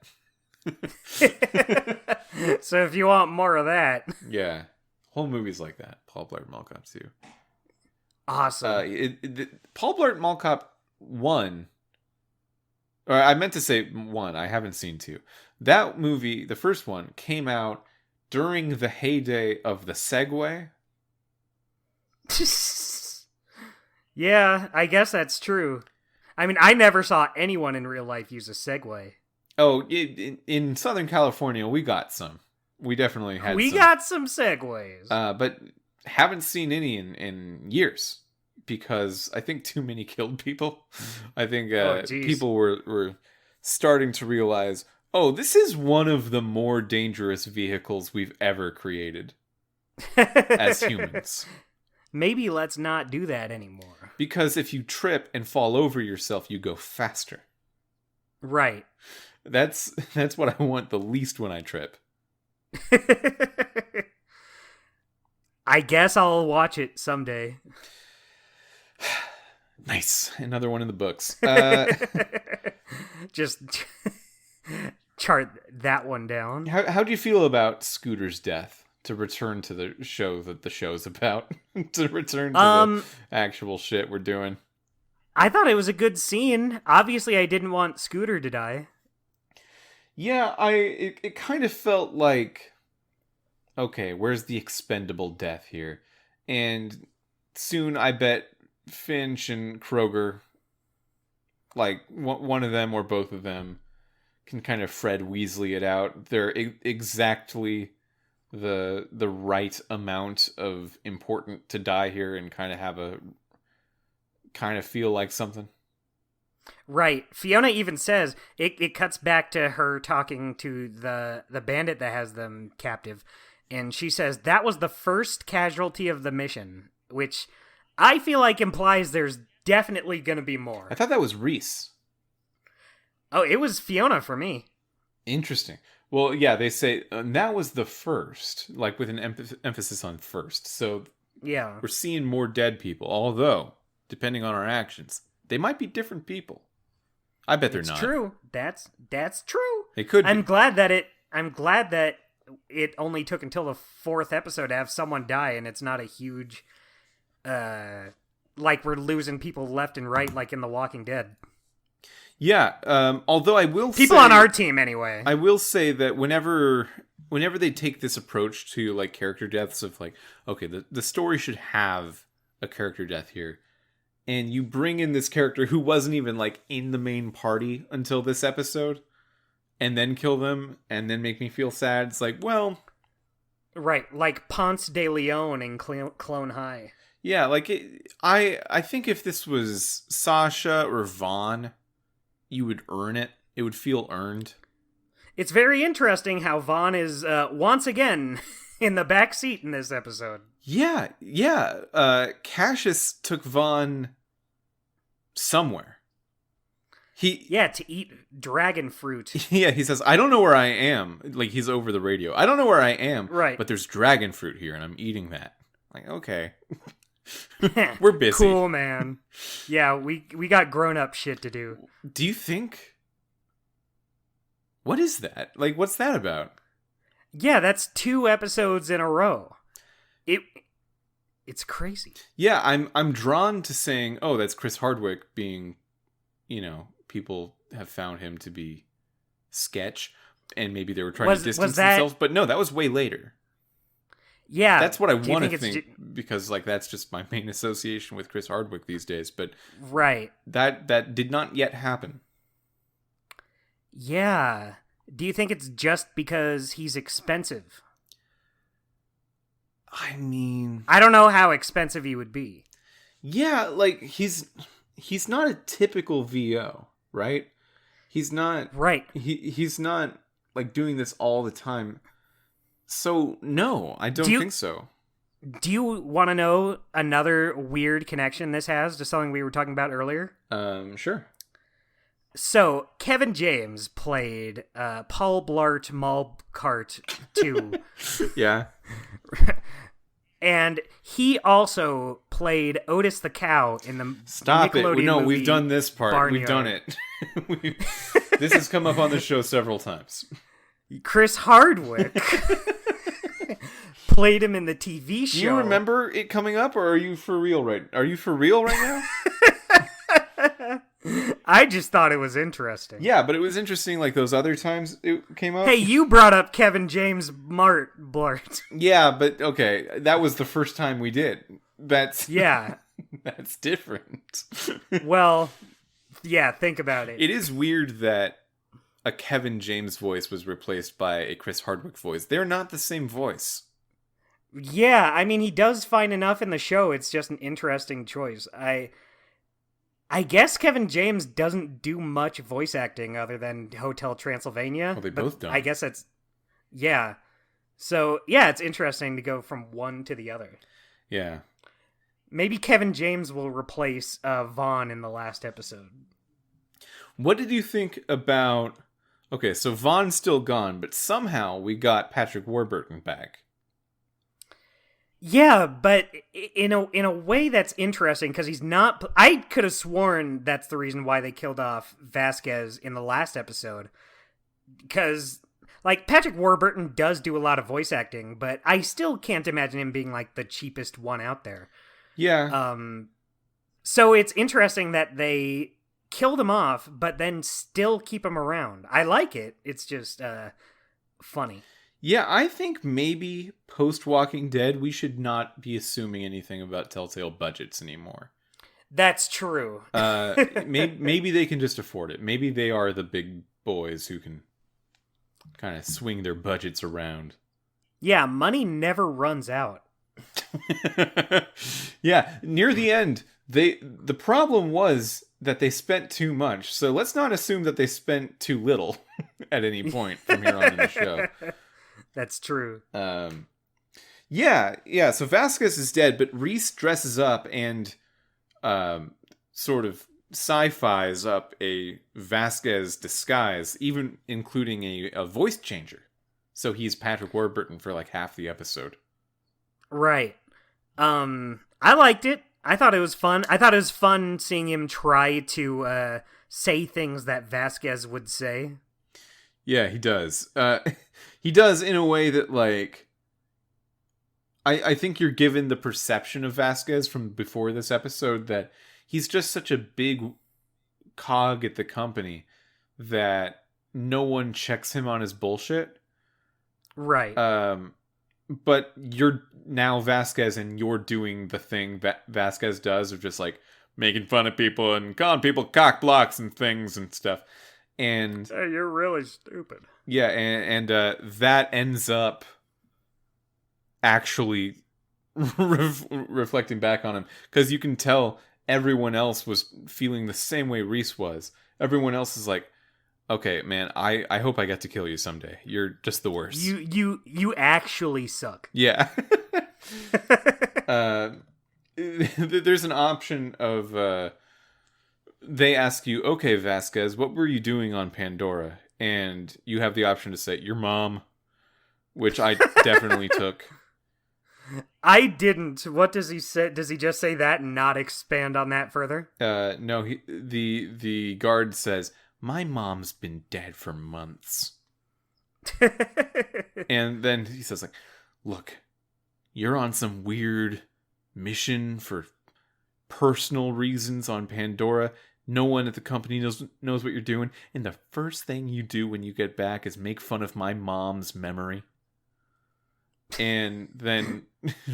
So if you want more of that. Yeah. Whole movie's like that. Paul Blart Mall Cop 2. Awesome. Paul Blart Mall Cop 1, or I meant to say 1, I haven't seen 2. That movie, the first one, came out during the heyday of the Segway. Yeah, I guess that's true. I mean, I never saw anyone in real life use a Segway. Oh, in Southern California, we got some. We definitely had We some. got some Segways. But haven't seen any in years, because I think too many killed people. I think people were starting to realize, oh, this is one of the more dangerous vehicles we've ever created as humans. Maybe let's not do that anymore. Because if you trip and fall over yourself, you go faster. Right. That's what I want the least when I trip. I guess I'll watch it someday. Nice. Another one in the books. Just chart that one down. How do you feel about Scooter's death? To return to the show that the show's about. To return to the actual shit we're doing. I thought it was a good scene. Obviously, I didn't want Scooter to die. Yeah, it kind of felt like okay, where's the expendable death here? And soon I bet Finch and Kroger, like one of them or both of them, can kind of Fred Weasley it out. They're exactly the right amount of important to die here and kind of feel like something. Right. Fiona even says it cuts back to her talking to the bandit that has them captive, and she says that was the first casualty of the mission, which I feel like implies there's definitely going to be more. I thought that was Reese. Oh, it was Fiona for me. Interesting. Well, yeah, they say that was the first, like with an emphasis on first. So yeah, we're seeing more dead people, although, depending on our actions, they might be different people. I bet they're not. True. That's true. They could be. I'm glad that it only took until the 4th episode to have someone die, and it's not a huge, like we're losing people left and right, like in The Walking Dead. Yeah, although I will people say, on our team anyway. I will say that whenever they take this approach to like character deaths of like, okay, the story should have a character death here, and you bring in this character who wasn't even like in the main party until this episode, and then kill them, and then make me feel sad. It's like, well, right, like Ponce de Leon in Clone High. Yeah, like I think if this was Sasha or Vaughn, you would earn it. It would feel earned. It's very interesting how Vaughn is once again in the back seat in this episode. Yeah. Cassius took Vaughn somewhere. To eat dragon fruit. Yeah, he says, I don't know where I am. Like, he's over the radio. I don't know where I am. Right. But there's dragon fruit here, and I'm eating that. Like, okay. We're busy. Cool, man. Yeah, we got grown-up shit to do. Do you think... What is that? Like, what's that about? Yeah, that's 2 episodes in a row. It's crazy. Yeah, I'm drawn to saying, oh, that's Chris Hardwick being, people have found him to be sketch, and maybe they were trying to distance themselves. But no, that was way later. Yeah. That's what I want to think, because like that's just my main association with Chris Hardwick these days. But right. That did not yet happen. Yeah. Do you think it's just because he's expensive? I mean, I don't know how expensive he would be. Yeah, like he's not a typical VO, right? He's not right. He's not like doing this all the time. So no, I don't think so. Do you want to know another weird connection this has to something we were talking about earlier? Sure. So, Kevin James played Paul Blart Mallcart 2. Yeah. And he also played Otis the Cow in the Stop Nickelodeon it. No, movie we've done this part. Barnyard. We've done it. This has come up on the show several times. Chris Hardwick played him in the TV show. Do you remember it coming up, or are you for real right now? I just thought it was interesting. Yeah, but it was interesting like those other times it came up. Hey, you brought up Kevin James Blart. Yeah, but okay, that was the first time we did. That's different. Well, yeah, think about it. It is weird that a Kevin James voice was replaced by a Chris Hardwick voice. They're not the same voice. Yeah, I mean, he does fine enough in the show. It's just an interesting choice. I guess Kevin James doesn't do much voice acting other than Hotel Transylvania. Well, they both don't. I guess that's... Yeah. So, yeah, it's interesting to go from one to the other. Yeah. Maybe Kevin James will replace Vaughn in the last episode. What did you think about... Okay, so Vaughn's still gone, but somehow we got Patrick Warburton back. Yeah, but in a way that's interesting because he's not... I could have sworn that's the reason why they killed off Vasquez in the last episode. Because, like, Patrick Warburton does do a lot of voice acting, but I still can't imagine him being, like, the cheapest one out there. Yeah. So it's interesting that they killed him off, but then still keep him around. I like it. It's just funny. Yeah, I think maybe post Walking Dead, we should not be assuming anything about Telltale budgets anymore. That's true. Maybe they can just afford it. Maybe they are the big boys who can kind of swing their budgets around. Yeah, money never runs out. Yeah, near the end, the problem was that they spent too much. So let's not assume that they spent too little at any point from here on in the show. That's true. Yeah. So Vasquez is dead, but Reese dresses up and sort of sci-fi's up a Vasquez disguise, even including a voice changer. So he's Patrick Warburton for like half the episode. Right. I liked it. I thought it was fun. I thought it was fun seeing him try to say things that Vasquez would say. Yeah, he does. He does in a way that, like, I think you're given the perception of Vasquez from before this episode that he's just such a big cog at the company that no one checks him on his bullshit. Right. But you're now Vasquez and you're doing the thing that Vasquez does of just, like, making fun of people and calling people cock blocks and things and stuff. And hey, you're really stupid. Yeah, and that ends up actually reflecting back on him, because you can tell everyone else was feeling the same way Reese was. Everyone else is like, okay, man, I hope I get to kill you someday. You're just the worst. You actually suck. Yeah. There's an option of they ask you, okay, Vasquez, what were you doing on Pandora? And you have the option to say, your mom, which I definitely took. I didn't. What does he say? Does he just say that and not expand on that further? No, the guard says, my mom's been dead for months. And then he says, like, look, you're on some weird mission for personal reasons on Pandora. No one at the company knows what you're doing. And the first thing you do when you get back is make fun of my mom's memory. And then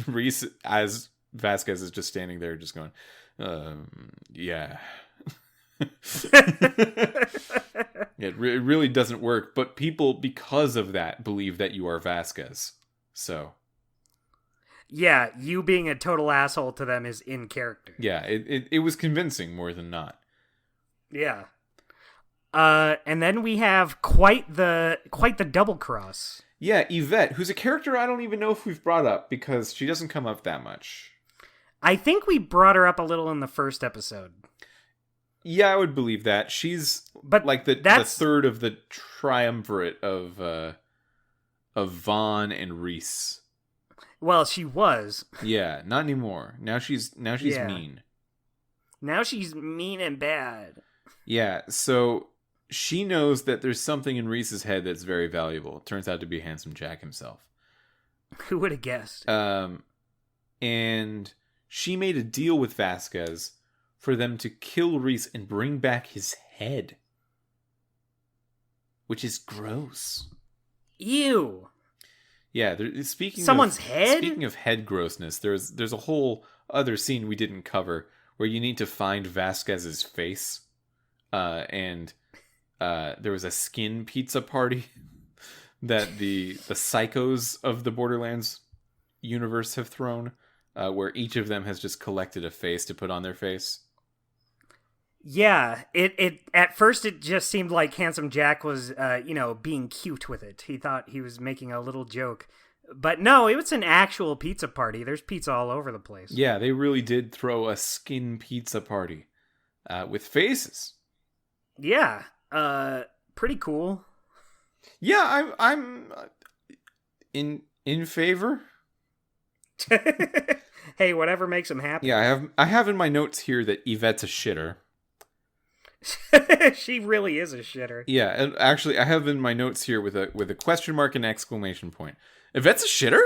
Reese, as Vasquez, is just standing there just going, yeah. It really doesn't work. But people, because of that, believe that you are Vasquez. So. Yeah, you being a total asshole to them is in character. Yeah, it was convincing more than not. Yeah. And then we have quite the double cross. Yeah, Yvette, who's a character I don't even know if we've brought up because she doesn't come up that much. I think we brought her up a little in the first episode. Yeah, I would believe that. She's like the third of the triumvirate of Vaughn and Reese. Well, she was. Yeah, not anymore. Now she's Yeah. mean. Now she's mean and bad. Yeah, so she knows that there's something in Reese's head that's very valuable. It turns out to be Handsome Jack himself. Who would have guessed? And she made a deal with Vasquez for them to kill Reese and bring back his head. Which is gross. Ew. Yeah, speaking of head grossness, there's a whole other scene we didn't cover where you need to find Vasquez's face. And there was a skin pizza party that the psychos of the Borderlands universe have thrown, where each of them has just collected a face to put on their face. Yeah, it at first it just seemed like Handsome Jack was being cute with it. He thought he was making a little joke. But no, it was an actual pizza party. There's pizza all over the place. Yeah, they really did throw a skin pizza party with faces. Yeah, pretty cool. Yeah, I'm in favor. Hey, whatever makes him happy. Yeah, I have in my notes here that Yvette's a shitter. She really is a shitter. Yeah, and actually, I have in my notes here with a question mark and exclamation point. Yvette's a shitter?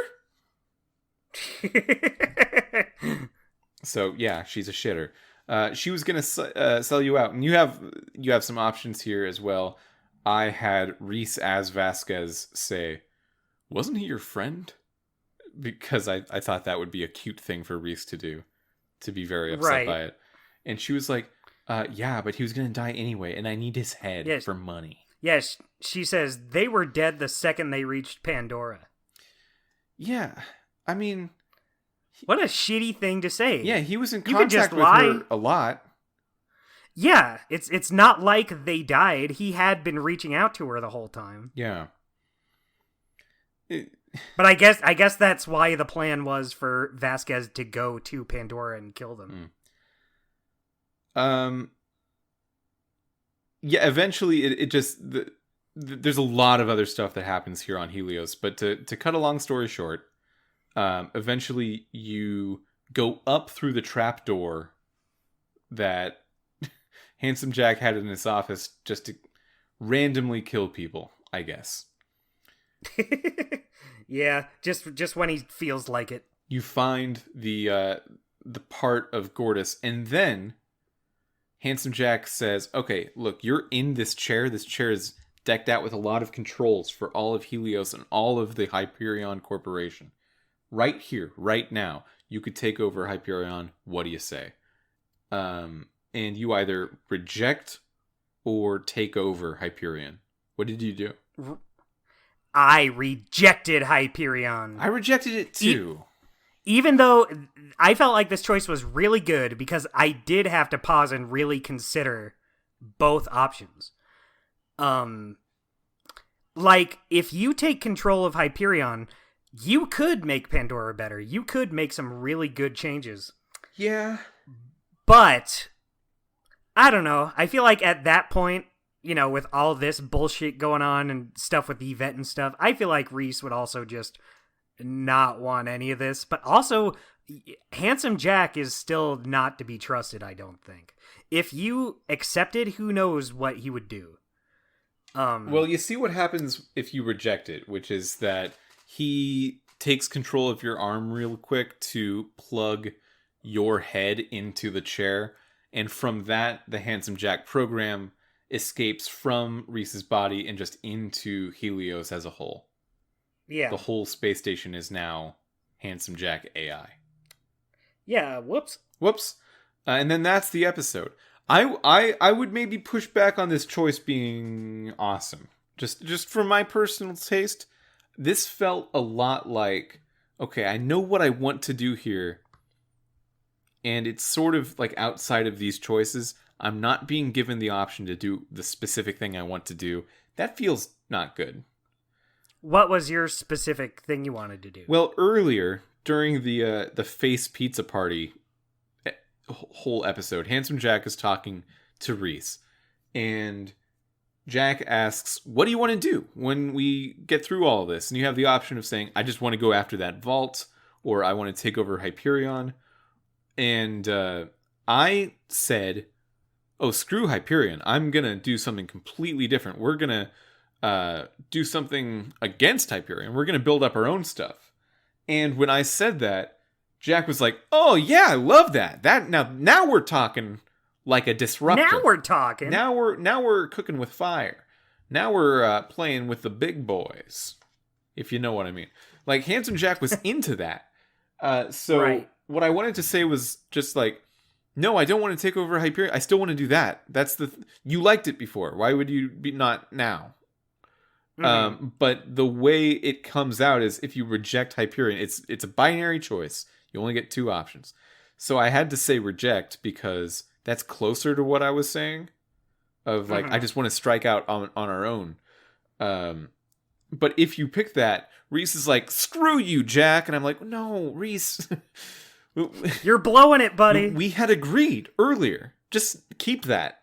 So yeah, she's a shitter. She was gonna sell you out, and you have some options here as well. I had Reese as Vasquez say, wasn't he your friend? Because I thought that would be a cute thing for Reese to do, to be very upset by it. And she was like, yeah, but he was going to die anyway, and I need his head for money. Yes, she says they were dead the second they reached Pandora. Yeah, I mean... What a shitty thing to say. Yeah, he was in contact with her a lot. Yeah, it's not like they died. He had been reaching out to her the whole time. Yeah. But I guess that's why the plan was for Vasquez to go to Pandora and kill them. Yeah, eventually it just... there's a lot of other stuff that happens here on Helios, but to cut a long story short, eventually you go up through the trapdoor that Handsome Jack had in his office just to randomly kill people, I guess. Yeah, just when he feels like it. You find the part of Gortys, and then Handsome Jack says, okay, look, you're in this chair. This chair is decked out with a lot of controls for all of Helios and all of the Hyperion Corporation. Right here, right now, you could take over Hyperion. What do you say? And you either reject or take over Hyperion. What did you do? I rejected Hyperion. I rejected it too. Even though I felt like this choice was really good because I did have to pause and really consider both options. Like, if you take control of Hyperion, you could make Pandora better. You could make some really good changes. Yeah. But, I don't know. I feel like at that point, you know, with all this bullshit going on and stuff with Yvette and stuff, I feel like Reese would also just not want any of this. But also, Handsome Jack is still not to be trusted, I don't think. If you accepted, who knows what he would do. Well, you see what happens if you reject it, which is that he takes control of your arm real quick to plug your head into the chair. And from that, the Handsome Jack program escapes from Reese's body and just into Helios as a whole. Yeah. The whole space station is now Handsome Jack AI. Yeah, whoops. And then that's the episode. I would maybe push back on this choice being awesome. Just for my personal taste, this felt a lot like, okay, I know what I want to do here, and it's sort of like outside of these choices. I'm not being given the option to do the specific thing I want to do. That feels not good. What was your specific thing you wanted to do? Well, earlier, during the Face Pizza Party whole episode, Handsome Jack is talking to Reese, and Jack asks, what do you want to do when we get through all of this? And you have the option of saying, I just want to go after that vault, or I want to take over Hyperion. And I said, oh, screw Hyperion. I'm going to do something completely different. We're going to do something against Hyperion. We're going to build up our own stuff. And when I said that, Jack was like, oh, yeah, I love that. Now we're talking like a disruptor. Now we're talking. Now we're cooking with fire. Now we're playing with the big boys, if you know what I mean. Like, Handsome Jack was into that. So right. What I wanted to say was just like, no, I don't want to take over Hyperion. I still want to do that. That's you liked it before. Why would you be not now? Mm-hmm. But the way it comes out is if you reject Hyperion, it's a binary choice. You only get two options. So I had to say reject because that's closer to what I was saying. Of like, I just want to strike out on our own. But if you pick that, Reese is like, screw you, Jack. And I'm like, no, Reese. You're blowing it, buddy. We had agreed earlier. Just keep that.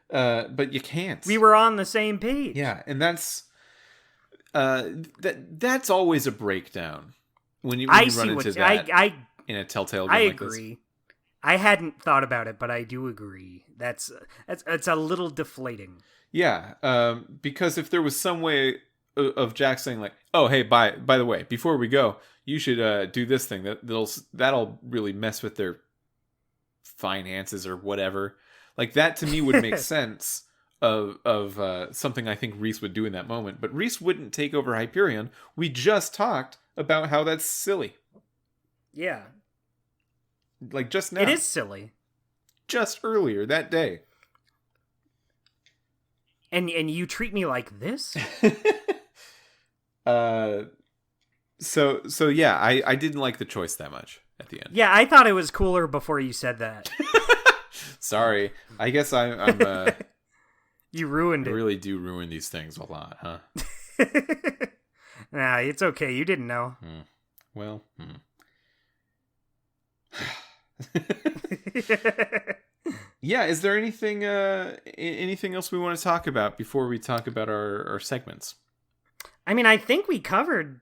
But you can't. We were on the same page. Yeah, and that's that's always a breakdown when you run into that in a Telltale game like this. I agree. I hadn't thought about it, but I do agree. That's a little deflating. Yeah, because if there was some way of Jack saying like, "Oh, hey, by the way, before we go, you should do this thing that'll really mess with their finances or whatever," like that to me would make sense. something I think Reese would do in that moment. But Reese wouldn't take over Hyperion. We just talked about how that's silly. Yeah. Like just now. It is silly. Just earlier that day. And you treat me like this? So yeah, I didn't like the choice that much at the end. Yeah, I thought it was cooler before you said that. Sorry. I guess I'm You ruined I it. really do ruin these things a lot, huh? Nah, it's okay. You didn't know. Well, yeah, is there anything else we want to talk about before we talk about our segments? I mean, I think we covered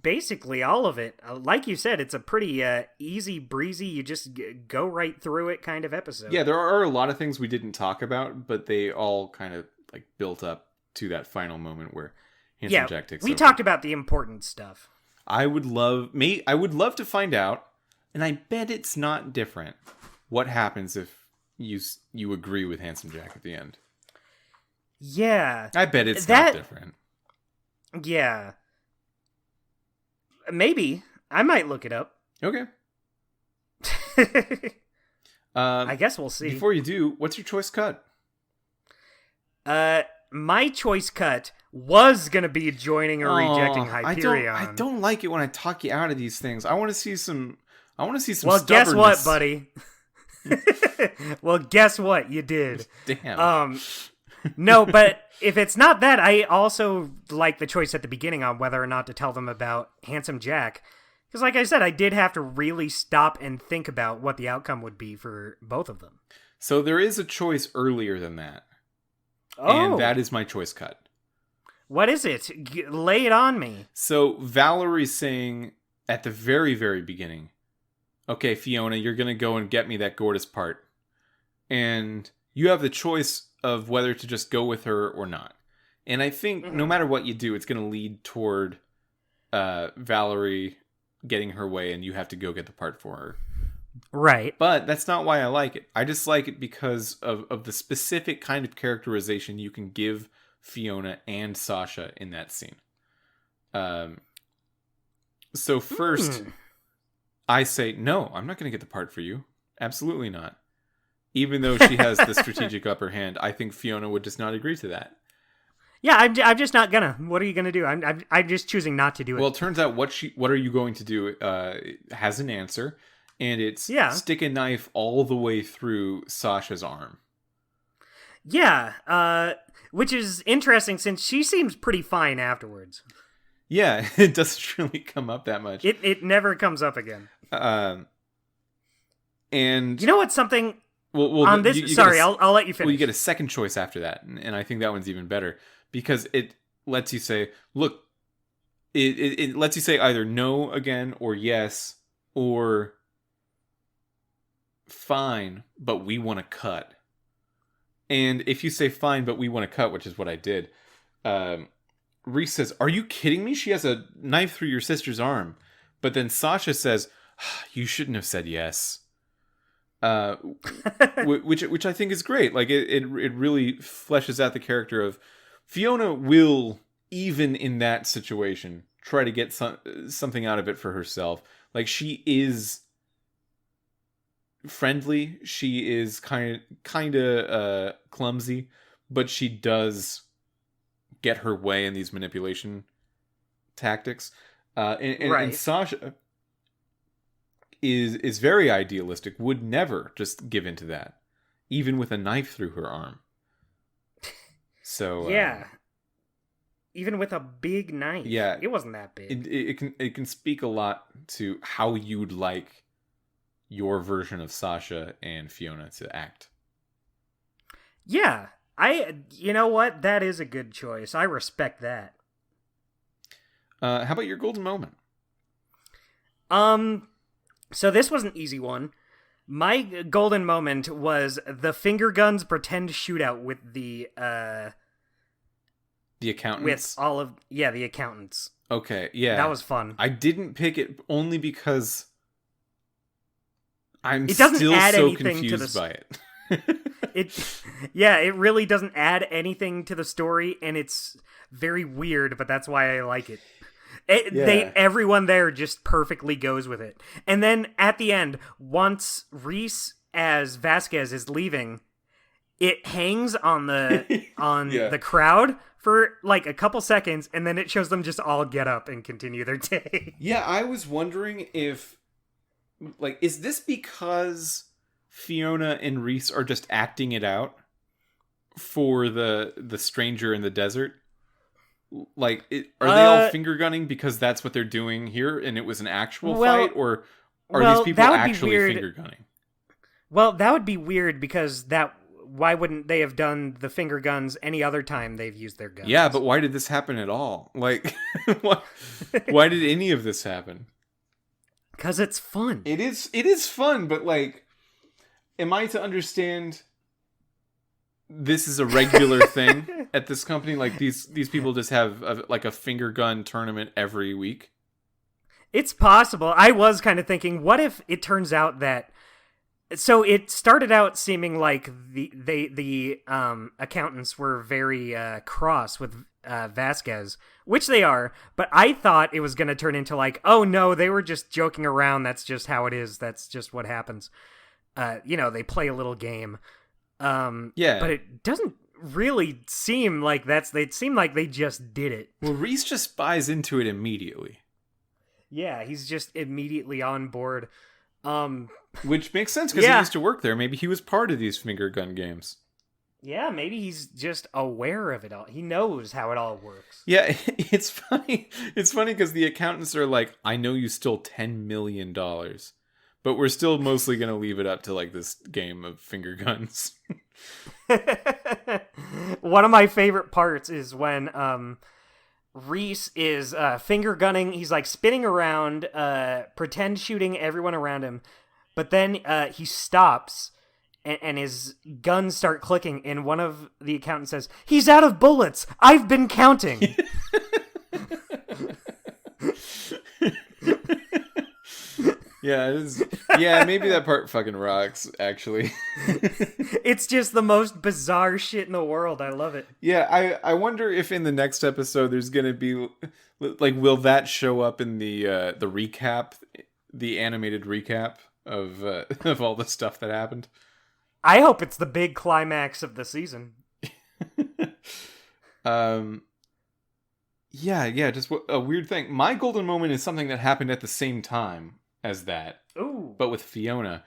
basically all of it. Like you said, it's a pretty easy breezy, you just go right through it kind of episode. Yeah, there are a lot of things we didn't talk about, but they all kind of like built up to that final moment where Handsome Jack takes over. We talked about the important stuff. I would love to find out, and I bet it's not different, what happens if you agree with Handsome Jack at the end. Yeah. I bet it's not different. Yeah. Maybe. I might look it up. Okay. I guess we'll see. Before you do, what's your choice cut? My choice cut was gonna be joining or rejecting Hyperion. I don't like it when I talk you out of these things. I want to see some. Well, guess what, buddy? Well, guess what? You did. Damn. No, but if it's not that, I also like the choice at the beginning on whether or not to tell them about Handsome Jack. Because like I said, I did have to really stop and think about what the outcome would be for both of them. So there is a choice earlier than that. Oh. And that is my choice cut. What is it? Lay it on me. So Valerie's saying at the very, very beginning, okay, Fiona, you're going to go and get me that Gortys part. And you have the choice of whether to just go with her or not. And I think no matter what you do, it's going to lead toward Valerie getting her way and you have to go get the part for her. Right. But that's not why I like it. I just like it because of the specific kind of characterization you can give Fiona and Sasha in that scene. So first, I say, no, I'm not going to get the part for you. Absolutely not. Even though she has the strategic upper hand, I think Fiona would just not agree to that. Yeah, I'm just not gonna. What are you gonna do? I'm just choosing not to do it. Well, it turns out what are you going to do has an answer, and it's stick a knife all the way through Sasha's arm. Yeah, which is interesting since she seems pretty fine afterwards. Yeah, it doesn't really come up that much. It never comes up again. And you know what's something. Well, on this. I'll let you finish. Well, you get a second choice after that, and I think that one's even better because it lets you say, "Look," it lets you say either no again or yes or fine, but we want to cut. And if you say fine, but we want to cut, which is what I did, Reese says, "Are you kidding me? She has a knife through your sister's arm." But then Sasha says, "You shouldn't have said yes." Which I think is great. Like it really fleshes out the character of Fiona will, even in that situation, try to get something out of it for herself. Like she is friendly, she is kind of clumsy, but she does get her way in these manipulation tactics. And Sasha is very idealistic, would never just give in to that, even with a knife through her arm. So yeah, even with a big knife. Yeah, it wasn't that big. It can speak a lot to how you'd like your version of Sasha and Fiona to act. Yeah, you know what? That is a good choice. I respect that. How about your golden moment? So this was an easy one. My golden moment was the finger guns pretend shootout with the accountants. With all of the accountants. Okay, yeah. That was fun. I didn't pick it only because I'm it doesn't still add so anything confused to the... by it. It really doesn't add anything to the story, and it's very weird, but that's why I like it. Everyone there just perfectly goes with it. And then at the end, once Reese as Vasquez is leaving, it hangs on the the crowd for like a couple seconds, and then it shows them just all get up and continue their day. Yeah, I was wondering if, like, is this because Fiona and Reese are just acting it out for the stranger in the desert? Like, are they all finger gunning because that's what they're doing here, and it was an actual fight, or are these people actually finger gunning? Well, that would be weird because why wouldn't they have done the finger guns any other time they've used their guns? Yeah, but why did this happen at all? Like, why did any of this happen? Because it's fun. It is fun, but like, am I to understand this is a regular thing at this company? Like, these people just have a finger gun tournament every week? It's possible. I was kind of thinking, what if it turns out that... So it started out seeming like the accountants were very cross with Vasquez, which they are, but I thought it was going to turn into like, oh no, they were just joking around. That's just how it is. That's just what happens. They play a little game. But it doesn't really seem like it seemed like they just did it. Well, Reese just buys into it immediately. Yeah, he's just immediately on board. Which makes sense because he used to work there. Maybe he was part of these finger gun games. Yeah, maybe he's just aware of it all. He knows how it all works. Yeah, it's funny. It's funny because the accountants are like, I know you stole $10 million, but we're still mostly going to leave it up to like this game of finger guns. One of my favorite parts is when Reese is finger gunning. He's like spinning around, pretend shooting everyone around him. But then he stops and his guns start clicking. And one of the accountants says, "He's out of bullets. I've been counting." Yeah, maybe that part fucking rocks, actually. It's just the most bizarre shit in the world. I love it. Yeah, I wonder if in the next episode there's gonna be like, will that show up in the recap, the animated recap of all the stuff that happened? I hope it's the big climax of the season. Yeah, just a weird thing. My golden moment is something that happened at the same time as that. Ooh. But with Fiona,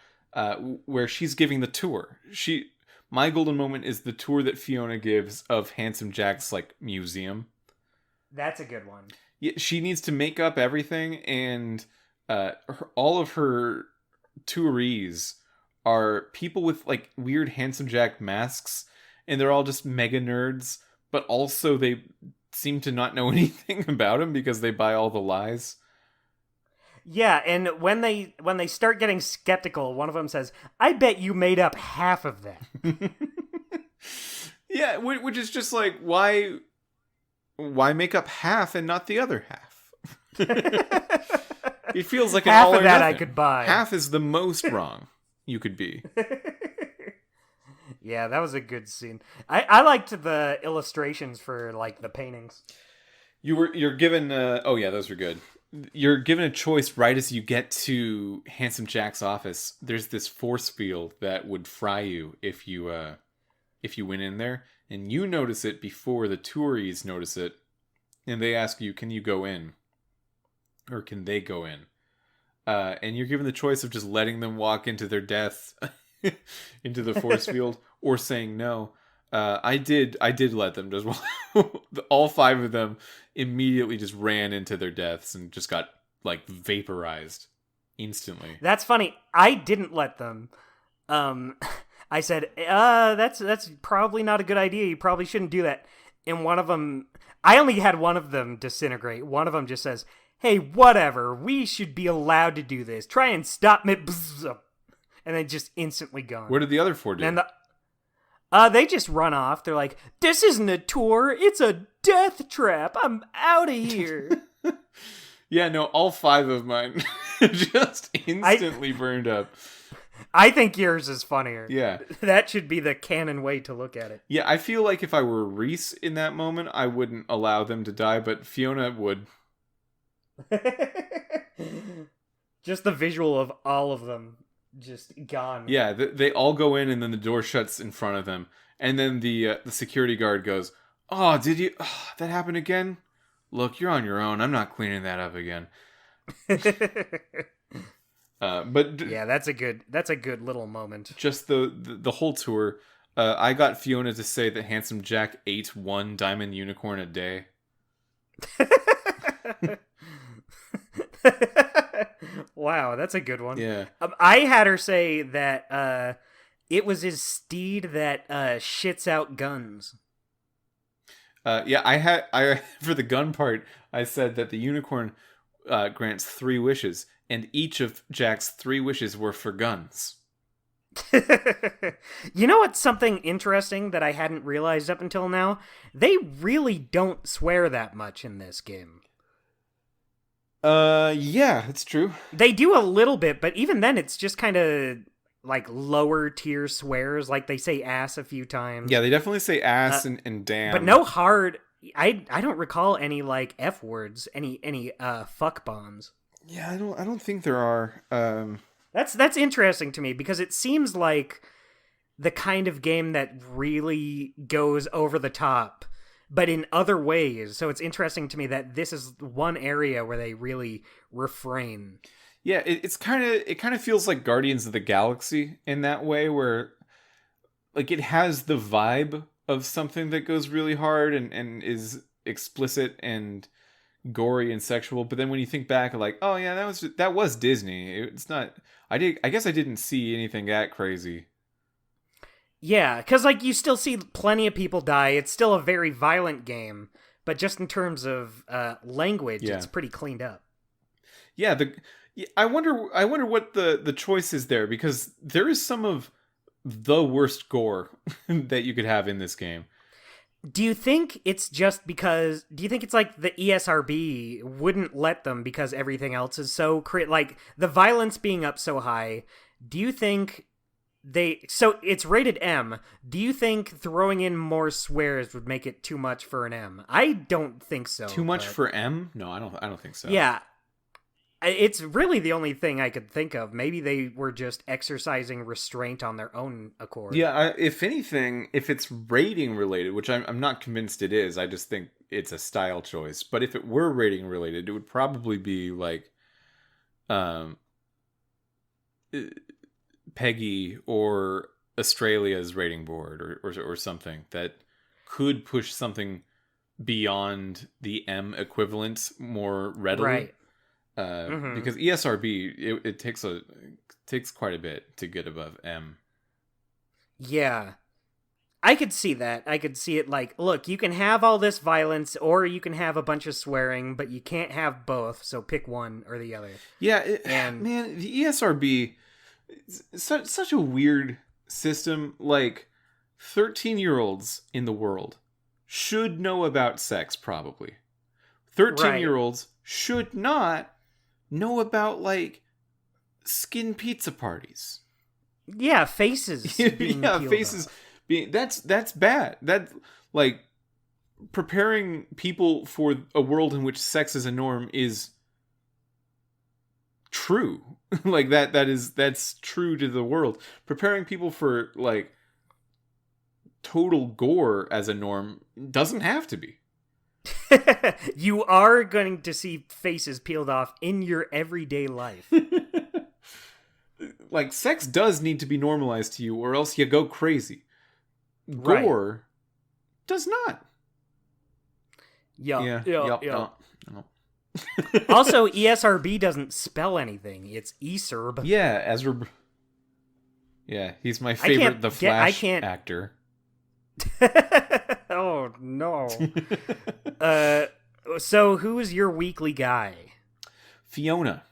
where she's giving the tour. My golden moment is the tour that Fiona gives of Handsome Jack's like museum. That's a good one. Yeah, she needs to make up everything, and all of her tourees are people with like weird Handsome Jack masks, and they're all just mega nerds, but also they seem to not know anything about him because they buy all the lies. Yeah, and when they start getting skeptical, one of them says, "I bet you made up half of that." Yeah, which is just like, why make up half and not the other half? It feels like half an all of or that nothing. I could buy. Half is the most wrong you could be. Yeah, that was a good scene. I liked the illustrations for like the paintings. You're given oh yeah, those were good. You're given a choice right as you get to Handsome Jack's office. There's this force field that would fry you if you went in there, and you notice it before the tourees notice it, and they ask you, "Can you go in?" Or can they go in? And you're given the choice of just letting them walk into their death into the force field, or saying no. I did let them just all 5 of them immediately just ran into their deaths and just got like vaporized instantly. That's funny. I didn't let them. I said, that's probably not a good idea. You probably shouldn't do that. And one of them, I only had one of them disintegrate. One of them just says, "Hey, whatever. We should be allowed to do this. Try and stop me." And then just instantly gone. What did the other 4 do? And they just run off. They're like, "This isn't a tour. It's a death trap. I'm out of here." Yeah, no, all 5 of mine just instantly burned up. I think yours is funnier. Yeah. That should be the canon way to look at it. Yeah, I feel like if I were Reese in that moment, I wouldn't allow them to die, but Fiona would. Just the visual of all of them just gone. Yeah, they all go in, and then the door shuts in front of them, and then the security guard goes, "Oh, did you? Oh, that happened again? Look, you're on your own. I'm not cleaning that up again." Yeah, that's a good little moment. Just the whole tour. I got Fiona to say that Handsome Jack ate one diamond unicorn a day. Wow, that's a good one. Yeah. I had her say that it was his steed that shits out guns. Yeah, I for the gun part, I said that the unicorn grants 3 wishes, and each of Jack's 3 wishes were for guns. You know what's something interesting that I hadn't realized up until now? They really don't swear that much in this game. Yeah, it's true. They do a little bit, but even then it's just kind of like lower tier swears, like they say ass a few times. Yeah, they definitely say ass and damn. But no hard I don't recall any like F words, any fuck bombs. Yeah, I don't think there are. That's interesting to me because it seems like the kind of game that really goes over the top, but in other ways. So it's interesting to me that this is one area where they really refrain. Yeah, it kind of feels like Guardians of the Galaxy in that way, where like it has the vibe of something that goes really hard and is explicit and gory and sexual, but then when you think back, like, oh yeah, that was Disney. It's not. I guess I didn't see anything that crazy. Yeah, because like you still see plenty of people die. It's still a very violent game, but just in terms of language, it's pretty cleaned up. Yeah, I wonder what the choice is there, because there is some of the worst gore that you could have in this game. Do you think it's just because... Do you think it's like the ESRB wouldn't let them because everything else is so... like, the violence being up so high, do you think they... So, it's rated M. Do you think throwing in more swears would make it too much for an M? I don't think so. Too much for M? No, I don't think so. Yeah. It's really the only thing I could think of. Maybe they were just exercising restraint on their own accord. Yeah, if anything, if it's rating related, which I'm not convinced it is, I just think it's a style choice. But if it were rating related, it would probably be like Peggy or Australia's rating board or something that could push something beyond the M equivalent more readily. Right. Because ESRB, it takes quite a bit to get above M. Yeah. I could see that. I could see it like, look, you can have all this violence or you can have a bunch of swearing, but you can't have both, so pick one or the other. Yeah, man, the ESRB, such a weird system. Like, 13-year-olds in the world should know about sex, probably. 13-year-olds should not know about, like, skin pizza parties. Yeah, faces. Faces off. That's bad. That, like, preparing people for a world in which sex is a norm is true. Like, that's true to the world. Preparing people for, like, total gore as a norm doesn't have to be. You are going to see faces peeled off in your everyday life. Like, sex does need to be normalized to you, or else you go crazy. Gore does not. Yeah. No. Also, ESRB doesn't spell anything. It's ESRB. Yeah, Ezra. Yeah, he's my favorite The Flash actor. Oh, no. So who's your weekly guy? Fiona.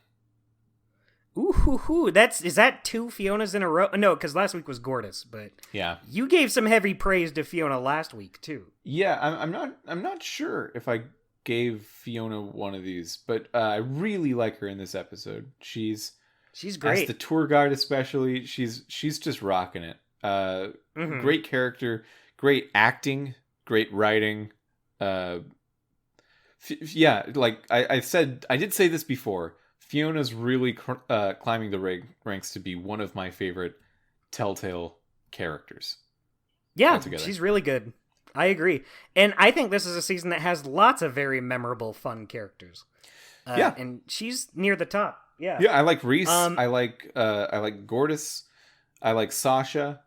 Ooh, is that 2 Fionas in a row? No, because last week was Gortys, but yeah, you gave some heavy praise to Fiona last week too. Yeah, I'm not sure if I gave Fiona one of these, but I really like her in this episode. She's She's great. As the tour guide, especially, she's just rocking it. Great character, great acting, great writing. Yeah, like I said, I did say this before. Fiona's really climbing the ranks to be one of my favorite Telltale characters. Yeah, altogether. She's really good. I agree. And I think this is a season that has lots of very memorable, fun characters. Yeah. And she's near the top. Yeah. Yeah, I like Reese. I like Gortys. I like Sasha.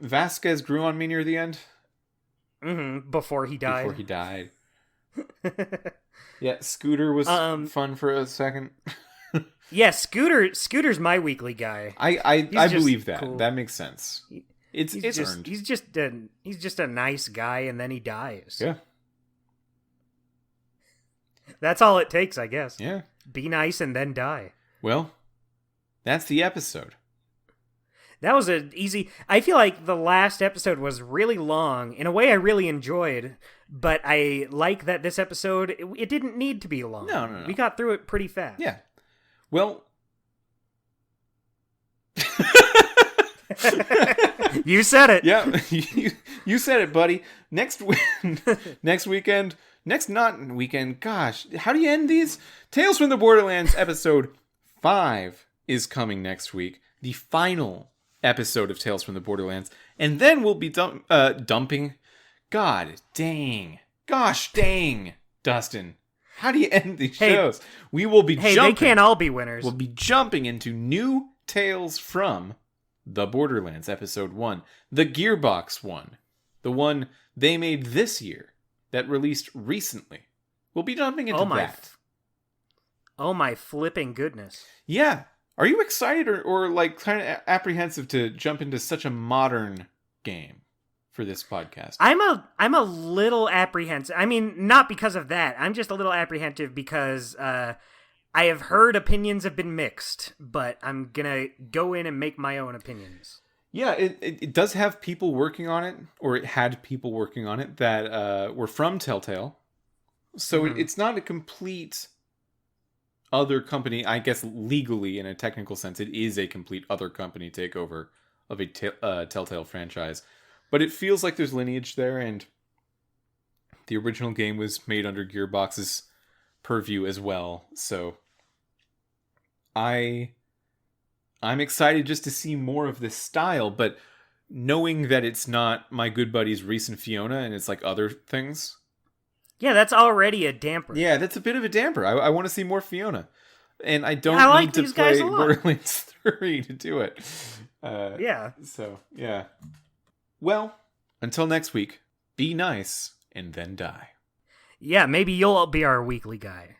Vasquez grew on me near the end. Before he died. Yeah, Scooter was fun for a second. Yeah, Scooter's my weekly guy. I believe that. Cool. That makes sense. It's earned. He's just a nice guy, and then he dies. Yeah. That's all it takes, I guess. Yeah. Be nice and then die. Well, that's the episode. That was I feel like the last episode was really long. In a way I really enjoyed, but I like that this episode, it didn't need to be long. No. We got through it pretty fast. Yeah. Well... You said it. Yeah, you said it, buddy. Next weekend, gosh, how do you end these? Tales from the Borderlands episode 5 is coming next week. The final episode of Tales from the Borderlands. And then we'll be dumping. Gosh dang, Dustin. How do you end these shows? We will be jumping. They can't all be winners. We'll be jumping into new Tales from the Borderlands episode 1. The Gearbox one. The one they made this year that released recently. We'll be jumping into that. Oh my flipping goodness. Yeah. Are you excited or like kind of apprehensive to jump into such a modern game for this podcast? I'm a little apprehensive. I mean, not because of that. I'm just a little apprehensive because I have heard opinions have been mixed, but I'm gonna go in and make my own opinions. Yeah, it does have people working on it, or it had people working on it that were from Telltale. So it's not a complete other company. I guess legally, in a technical sense, it is a complete other company takeover of a Telltale franchise. But it feels like there's lineage there, and the original game was made under Gearbox's purview as well. So I'm excited just to see more of this style, but knowing that it's not my good buddies Reese and Fiona and it's like other things. Yeah, that's already a damper. Yeah, that's a bit of a damper. I want to see more Fiona. And I don't need to play Borderlands 3 to do it. Yeah. So, yeah. Well, until next week, be nice and then die. Yeah, maybe you'll be our weekly guy.